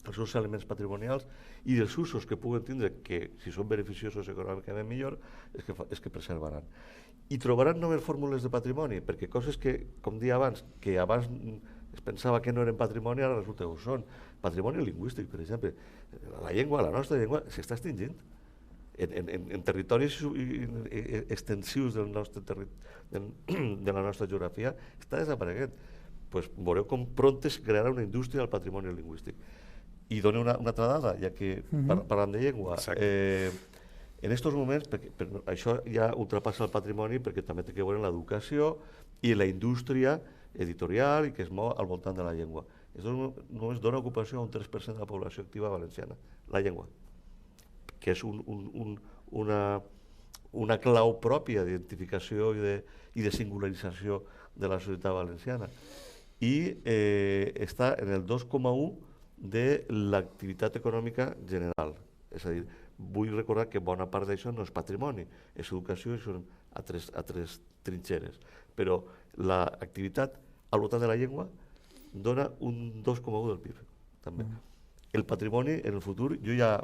els seus elements patrimonials i dels usos que puguen tindre, que si són beneficiosos econòmicament millor, és que preservaran. I trobaran noves fórmules de patrimoni, perquè coses que, com deia abans, que abans es pensava que no eren patrimoni, ara resulta que ho són. Patrimoni lingüístic, per exemple. La llengua, la nostra llengua, s'està extingint. En territoris extensius de la nostra geografia està desapareguent. Veureu com pront es crearà una indústria del patrimoni lingüístic. I dono una altra dada, ja que parlant de llengua. En aquests moments, això ja ultrapassa el patrimoni perquè també té que veure l'educació i la indústria editorial i que es mou al voltant de la llengua. Això només dona ocupació a un 3% de la població activa valenciana, la llengua, que és una clau pròpia d'identificació i de singularització de la societat valenciana. I està en el 2,1 de l'activitat econòmica general. És a dir, vull recordar que bona part d'això no és patrimoni, és educació i són a tres trinxeres. Però l'activitat al voltant de la llengua dona un 2,1 del PIB, també. El patrimoni, en el futur, jo ja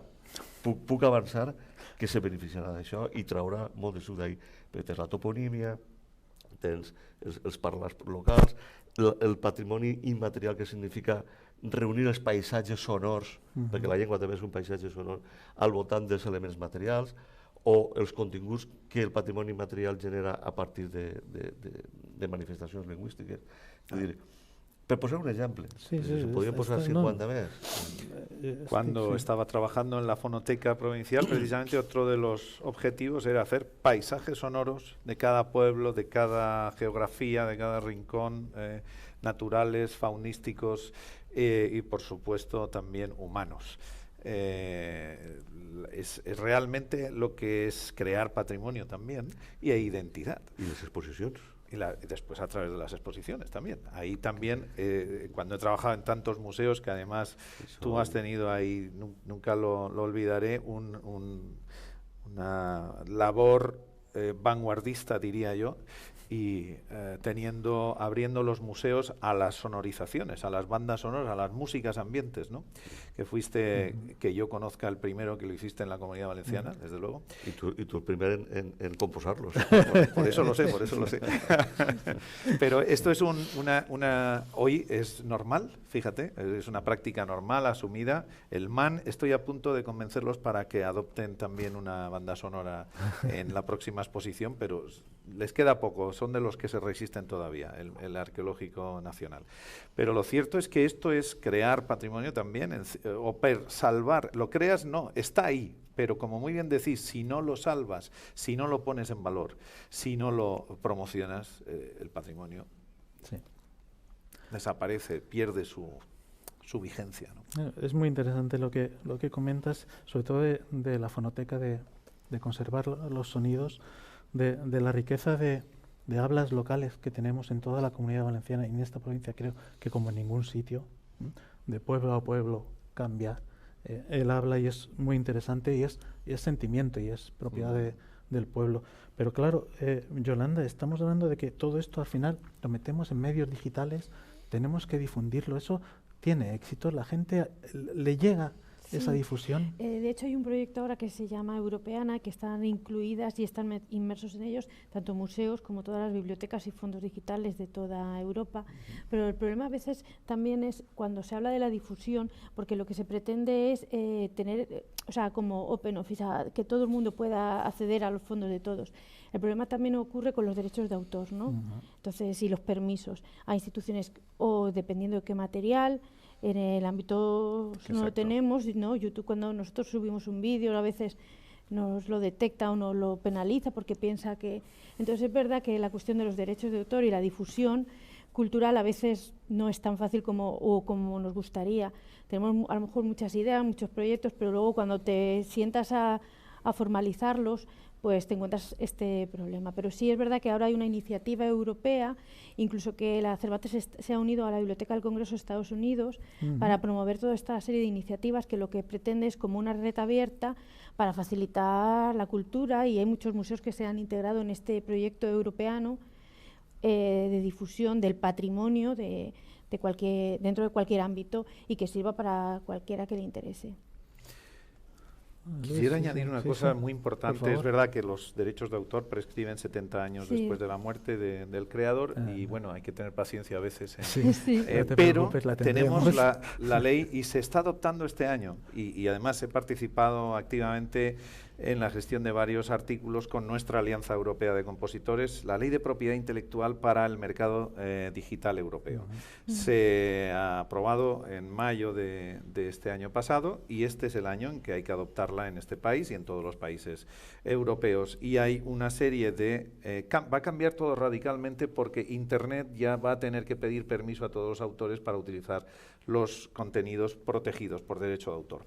puc avançar que se beneficiarà d'això i traurà molt de suc d'ahir, perquè tens la toponímia, tens els parlars locals, el patrimoni immaterial, que significa reunir els paisatges sonors, perquè la llengua també és un paisatge sonor, al voltant dels elements materials, o els continguts que el patrimoni immaterial genera a partir de manifestacions lingüístiques. És a dir, per posar un ejemplo, podrían posar 50 más. Cuando estaba trabajando en la Fonoteca Provincial, precisamente otro de los objetivos era hacer paisajes sonoros de cada pueblo, de cada geografía, de cada rincón, naturales, faunísticos y por supuesto también humanos. Es realmente lo que es crear patrimonio también y identidad. Y las exposiciones. Y después a través de las exposiciones también. Ahí también, cuando he trabajado en tantos museos, que además tú has tenido ahí, nunca lo olvidaré, una labor vanguardista, diría yo, y abriendo los museos a las sonorizaciones, a las bandas sonoras, a las músicas ambientes, ¿no? Que fuiste, que yo conozca, el primero que lo hiciste en la Comunidad Valenciana, desde luego. Y tú el primero en composarlos. Por eso lo sé, por eso lo sé. Pero esto es hoy es normal, fíjate, es una práctica normal, asumida. El MAN, estoy a punto de convencerlos para que adopten también una banda sonora en la próxima exposición, pero les queda poco, son de los que se resisten todavía, el Arqueológico Nacional. Pero lo cierto es que esto es crear patrimonio también, salvar, lo creas, no, está ahí, pero como muy bien decís, si no lo salvas, si no lo pones en valor, si no lo promocionas, el patrimonio desaparece, pierde su vigencia, ¿no? Es muy interesante lo que comentas, sobre todo de la fonoteca, de conservar los sonidos, de la riqueza de hablas locales que tenemos en toda la Comunidad Valenciana y en esta provincia. Creo que como en ningún sitio, de pueblo a pueblo cambia el habla, y es muy interesante, y es sentimiento y es propiedad del pueblo. Pero claro, Yolanda, estamos hablando de que todo esto al final lo metemos en medios digitales, tenemos que difundirlo. Eso tiene éxito, la gente le llega esa difusión. De hecho, hay un proyecto ahora que se llama Europeana, que están incluidas y están inmersos en ellos tanto museos como todas las bibliotecas y fondos digitales de toda Europa. Pero el problema a veces también es cuando se habla de la difusión, porque lo que se pretende es tener, o sea, como open office, que todo el mundo pueda acceder a los fondos de todos. El problema también ocurre con los derechos de autor, ¿no? Entonces, y los permisos a instituciones, o dependiendo de qué material. En el ámbito no lo tenemos, ¿no? YouTube, cuando nosotros subimos un vídeo, a veces nos lo detecta o nos lo penaliza porque piensa que... Entonces es verdad que la cuestión de los derechos de autor y la difusión cultural a veces no es tan fácil como nos gustaría. Tenemos a lo mejor muchas ideas, muchos proyectos, pero luego cuando te sientas a formalizarlos, pues te encuentras este problema. Pero sí es verdad que ahora hay una iniciativa europea, incluso que la Cervantes se ha unido a la Biblioteca del Congreso de Estados Unidos para promover toda esta serie de iniciativas que lo que pretende es como una red abierta para facilitar la cultura, y hay muchos museos que se han integrado en este proyecto europeano de difusión del patrimonio dentro de cualquier ámbito, y que sirva para cualquiera que le interese. Quisiera añadir una cosa muy importante. Es verdad que los derechos de autor prescriben 70 años después de la muerte del creador, y bueno, hay que tener paciencia a veces. Pero tenemos la ley, y se está adoptando este año, y además he participado activamente en la gestión de varios artículos con nuestra Alianza Europea de Compositores, la Ley de Propiedad Intelectual para el Mercado Digital Europeo. Se ha aprobado en mayo de este año pasado, y este es el año en que hay que adoptarla en este país y en todos los países europeos. Y hay una serie de... va a cambiar todo radicalmente, porque Internet ya va a tener que pedir permiso a todos los autores para utilizar los contenidos protegidos por derecho de autor.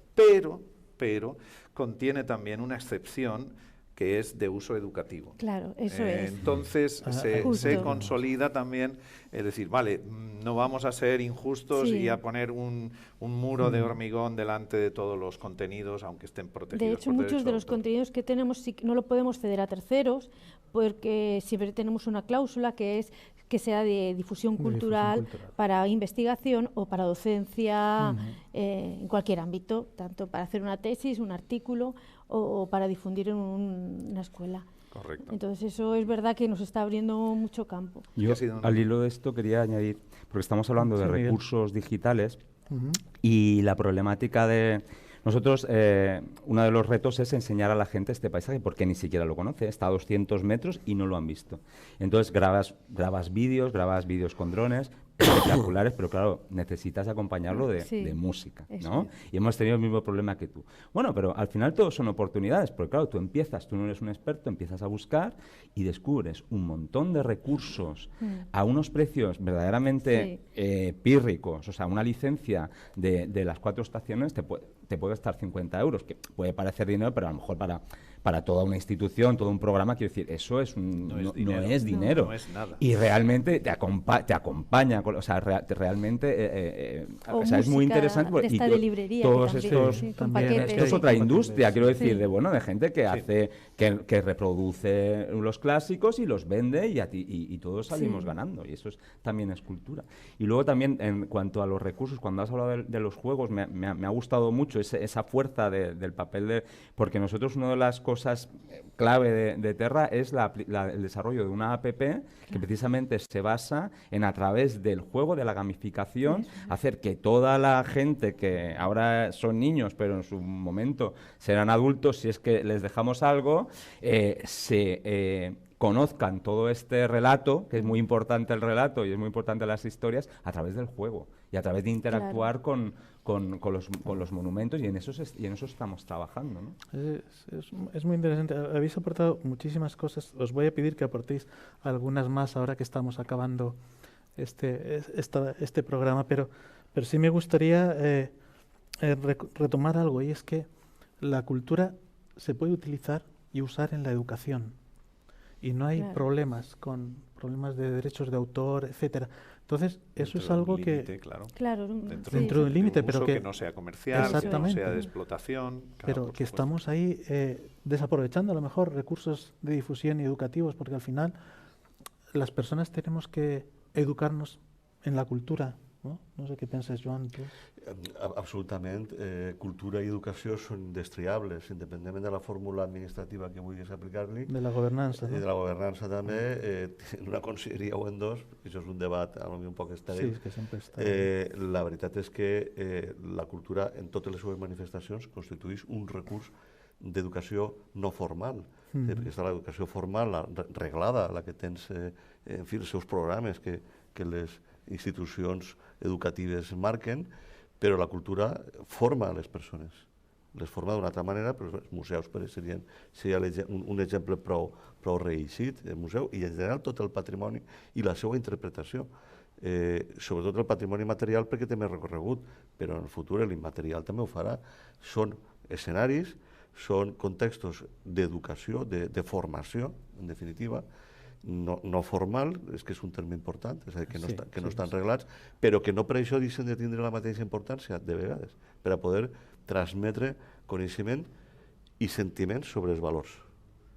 Pero contiene también una excepción que es de uso educativo. Claro, eso es. Entonces se Justo. consolida también, es decir, vale, no vamos a ser injustos Sí. y a poner un muro de hormigón delante de todos los contenidos, aunque estén protegidos De hecho, por muchos derecho de los autor. contenidos que tenemos sí que no lo podemos ceder a terceros porque siempre tenemos una cláusula que es que sea de difusión cultural, para investigación o para docencia en cualquier ámbito, tanto para hacer una tesis, un artículo o para difundir en una escuela. Correcto. Entonces eso es verdad que nos está abriendo mucho campo. Yo, ha sido al hilo de esto, quería añadir, porque estamos hablando de Sí, Miguel. recursos digitales y la problemática de... Nosotros, uno de los retos es enseñar a la gente este paisaje, porque ni siquiera lo conoce, está a 200 metros y no lo han visto. Entonces grabas vídeos con drones, espectaculares, pero claro, necesitas acompañarlo de, Sí, de música, eso ¿no? es. Y hemos tenido el mismo problema que tú. Bueno, pero al final todo son oportunidades, porque claro, tú no eres un experto, empiezas a buscar y descubres un montón de recursos a unos precios verdaderamente pírricos. O sea, una licencia de las 4 estaciones te puede estar 50 euros, que puede parecer dinero, pero a lo mejor para toda una institución, todo un programa, quiero decir, eso es no es dinero. No es nada. Y realmente te acompaña, o sea, realmente O o sea, es muy música interesante. de esta de librería, que todos también, estos, sí, con también paquetes. esto es otra industria, quiero decir, Sí. de gente que hace, que reproduce los clásicos y los vende y todos salimos Sí. ganando. Y eso también es cultura. Y luego también, en cuanto a los recursos, cuando has hablado de los juegos, me ha gustado mucho esa fuerza del papel porque nosotros una de las cosas clave de Terra es el desarrollo de una app que precisamente se basa en, a través del juego, de la gamificación, hacer que toda la gente que ahora son niños, pero en su momento serán adultos, si es que les dejamos algo, conozcan todo este relato, que es muy importante el relato y es muy importante las historias, a través del juego y a través de interactuar con los monumentos, y en eso estamos trabajando, ¿no? Es muy interesante. Habéis aportado muchísimas cosas. Os voy a pedir que aportéis algunas más ahora que estamos acabando este programa, pero sí me gustaría retomar algo, y es que la cultura se puede utilizar y usar en la educación. Y no hay Claro. problemas de derechos de autor, etcétera. Entonces, eso Dentro es de un algo límite, que... claro. Claro, Dentro de un límite, un pero uso que... no sea comercial, que no Exactamente. sea de explotación. claro, Pero por que supuesto. estamos ahí desaprovechando a lo mejor recursos de difusión y educativos, porque al final las personas tenemos que educarnos en la cultura, no? No sé què penses, Joan, tu. Absolutament. Cultura i educació són indestriables, independentment de la fórmula administrativa que vulguis aplicar-li. De la governança, I de no? la governança també, en una conselleria o en dos, que això és un debat a un poc Sí, estèril. és que sempre està... La veritat és que la cultura, en totes les seves manifestacions, constitueix un recurs d'educació no formal. Perquè està l'educació formal, la reglada, la que tens, en fi, els seus programes que les institucions educatives marquen, però la cultura forma les persones. Les forma d'una altra manera, però els museus seria un exemple prou reeixit, el museu, i en general tot el patrimoni i la seva interpretació. Sobretot el patrimoni material perquè té més recorregut, però en el futur l'immaterial també ho farà. Són escenaris, són contextos d'educació, de formació, en definitiva, no formal, és que és un terme important, és a dir, que no estan reglats, però que no per això deixen de tindre la mateixa importància, de vegades, per a poder transmetre coneixement i sentiments sobre els valors.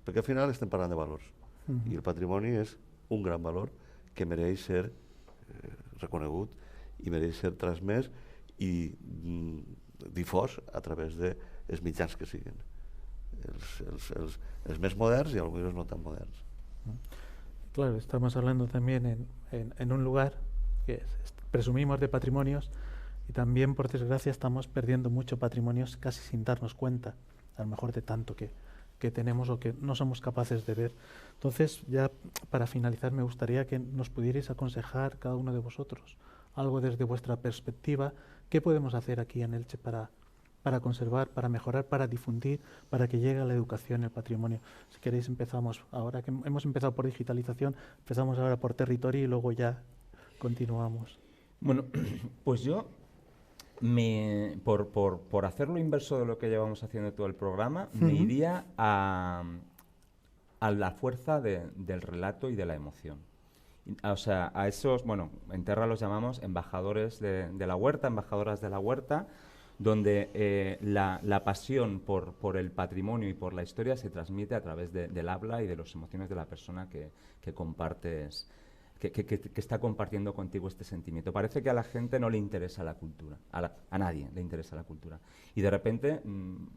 Perquè al final estem parlant de valors. I el patrimoni és un gran valor que mereix ser reconegut i mereix ser transmès i difós a través dels mitjans que siguin. Els més moderns i alguns no tan moderns. Claro, estamos hablando también en un lugar que presumimos de patrimonios y también, por desgracia, estamos perdiendo mucho patrimonios casi sin darnos cuenta, a lo mejor de tanto que tenemos o que no somos capaces de ver. Entonces, ya para finalizar, me gustaría que nos pudierais aconsejar cada uno de vosotros algo desde vuestra perspectiva. ¿Qué podemos hacer aquí en Elche para conservar, para mejorar, para difundir, para que llegue a la educación el patrimonio? Si queréis empezamos ahora, que hemos empezado por digitalización, empezamos ahora por territorio y luego ya continuamos. Bueno, pues yo, por hacer lo inverso de lo que llevamos haciendo todo el programa, me iría a a la fuerza del relato y de la emoción. O sea, a esos, bueno, en Terra los llamamos embajadores de la huerta, embajadoras de la huerta, donde la pasión por el patrimonio y por la historia se transmite a través del habla y de las emociones de la persona que compartes, que está compartiendo contigo este sentimiento. Parece que a la gente no le interesa la cultura, a nadie le interesa la cultura. Y de repente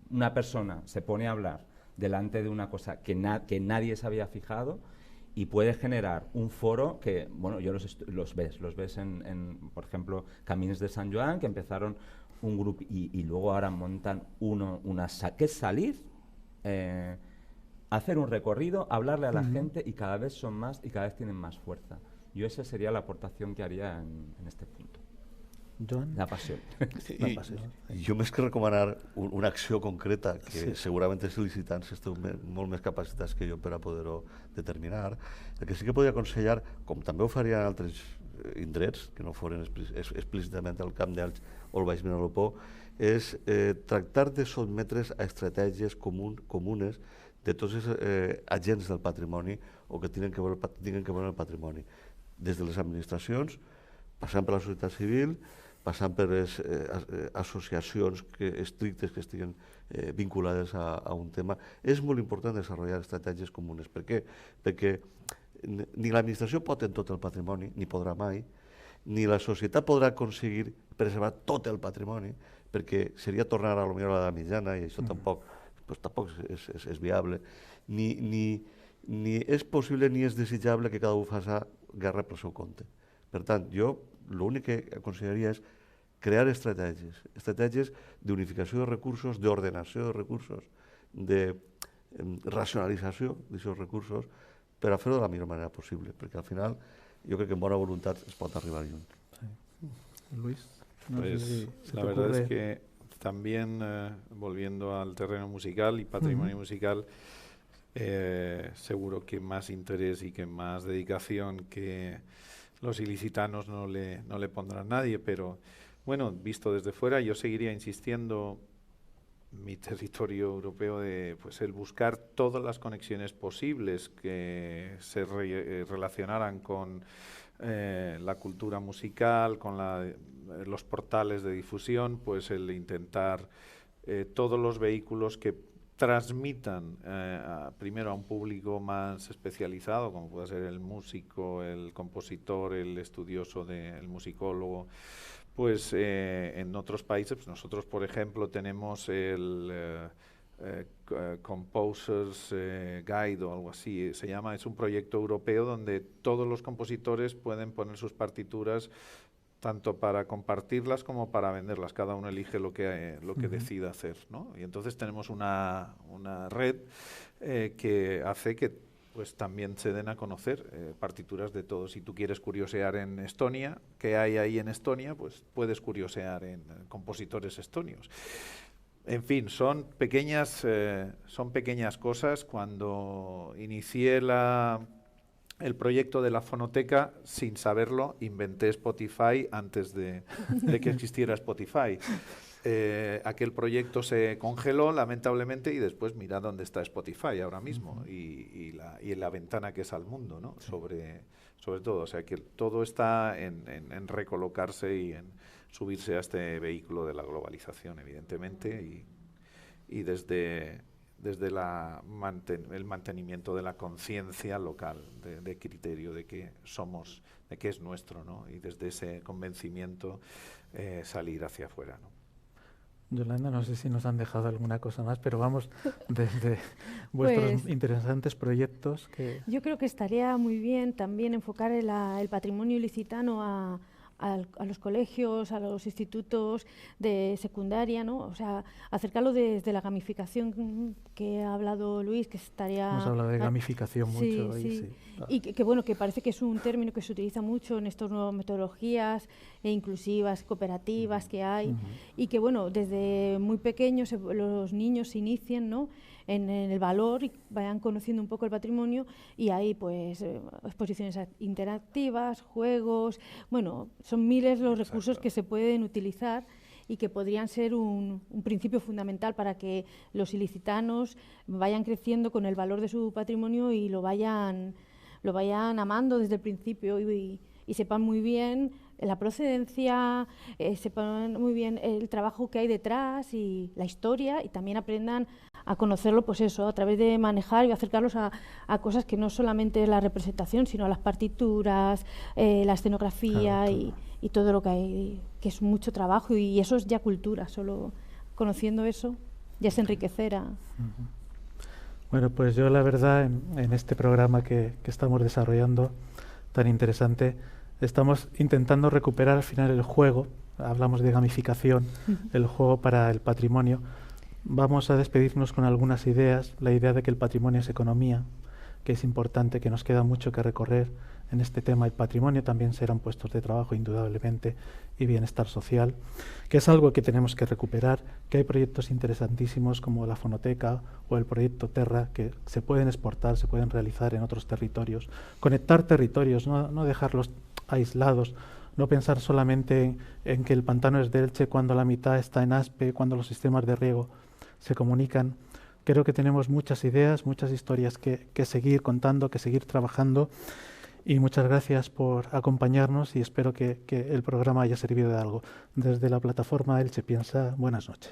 una persona se pone a hablar delante de una cosa que nadie se había fijado y puede generar un foro que, bueno, yo los ves en, por ejemplo, Camins de Sant Joan, que empezaron un grupo y luego ahora montan que es salir, hacer un recorrido, hablarle a la gente y cada vez son más y cada vez tienen más fuerza. Yo esa sería la aportación que haría en este punto. Joan? La passió. Jo més que recomanar una acció concreta, que segurament els licitants esteu molt més capacitats que jo per a poder-ho determinar, el que sí que podria aconsellar, com també ho farien altres indrets, que no foren explícitament el Camp d'Elx o el Baix Vinalopó, és tractar de sotmetre's a estratègies comunes de tots els agents del patrimoni o que tinguin que veure amb el patrimoni, des de les administracions, passant per la societat civil, passant per les associacions estrictes que estiguen vinculades a un tema. És molt important desenvolupar estratègies comunes. Per què? Perquè ni l'administració pot en tot el patrimoni, ni podrà mai, ni la societat podrà aconseguir preservar tot el patrimoni, perquè seria tornar a l'edat mitjana i això tampoc és viable, ni és possible ni és desitjable que cada un faci guerra pel seu compte. Per tant, jo l'únic que aconsellaria és crear estratègies d'unificació de recursos, d'ordenació de recursos, de racionalització d'aquests recursos per a fer-ho de la millor manera possible, perquè al final jo crec que amb bona voluntat es pot arribar lluny. Luis, pues la verdad es que también volviendo al terreno musical y patrimonio musical, seguro que más interés y que más dedicación que los ilicitanos no le pondrán nadie, pero bueno, visto desde fuera, yo seguiría insistiendo mi territorio europeo de pues el buscar todas las conexiones posibles que se relacionaran con la cultura musical, con los portales de difusión, pues el intentar todos los vehículos que transmitan primero a un público más especializado, como puede ser el músico, el compositor, el estudioso, el musicólogo. Pues en otros países, pues nosotros por ejemplo tenemos el Composers Guide o algo así, se llama, es un proyecto europeo donde todos los compositores pueden poner sus partituras tanto para compartirlas como para venderlas, cada uno elige lo que decida hacer, ¿no? Y entonces tenemos una red que hace que pues también se den a conocer partituras de todos. Si tú quieres curiosear en Estonia, ¿qué hay ahí en Estonia? Pues puedes curiosear en compositores estonios. En fin, son pequeñas cosas. Cuando inicié el proyecto de la fonoteca, sin saberlo, inventé Spotify antes de que existiera Spotify. Aquel proyecto se congeló lamentablemente y después mira dónde está Spotify ahora mismo y la ventana que es al mundo, ¿no? Sobre todo, o sea que todo está en recolocarse y en subirse a este vehículo de la globalización, evidentemente, y desde el mantenimiento de la conciencia local, de criterio de que somos, de que es nuestro, ¿no? Y desde ese convencimiento salir hacia afuera, ¿no? Yolanda, no sé si nos han dejado alguna cosa más, pero vamos desde vuestros interesantes proyectos. Yo creo que estaría muy bien también enfocar el patrimonio ilicitano a los colegios, a los institutos de secundaria, ¿no? O sea, acercarlo desde la gamificación que ha hablado Luis, que estaría... Hemos hablado de gamificación mucho. Sí. Y que bueno, que parece que es un término que se utiliza mucho en estas nuevas metodologías inclusivas, cooperativas que hay, y que bueno, desde muy pequeños los niños se inician, ¿no?, en el valor y vayan conociendo un poco el patrimonio, y hay pues exposiciones interactivas, juegos, bueno, son miles los recursos que se pueden utilizar y que podrían ser un principio fundamental para que los ilicitanos vayan creciendo con el valor de su patrimonio y lo vayan amando desde el principio y sepan muy bien la procedencia, sepan muy bien el trabajo que hay detrás y la historia, y también aprendan a conocerlo, pues eso, a través de manejar y acercarlos a cosas que no solamente la representación, sino a las partituras, la escenografía, claro, y todo lo que hay, que es mucho trabajo, y eso es ya cultura. Solo conociendo eso ya es enriquecer a... Bueno, pues yo la verdad en este programa que estamos desarrollando tan interesante, estamos intentando recuperar al final el juego. Hablamos de gamificación, el juego para el patrimonio. Vamos a despedirnos con algunas ideas. La idea de que el patrimonio es economía, que es importante, que nos queda mucho que recorrer en este tema. El patrimonio también serán puestos de trabajo, indudablemente, y bienestar social, que es algo que tenemos que recuperar, que hay proyectos interesantísimos como la Fonoteca o el proyecto Terra, que se pueden exportar, se pueden realizar en otros territorios. Conectar territorios, no dejarlos aislados, no pensar solamente en que el pantano es de Elche cuando la mitad está en Aspe, cuando los sistemas de riego se comunican. Creo que tenemos muchas ideas, muchas historias que seguir contando, que seguir trabajando, y muchas gracias por acompañarnos y espero que el programa haya servido de algo. Desde la plataforma Elche Piensa, buenas noches.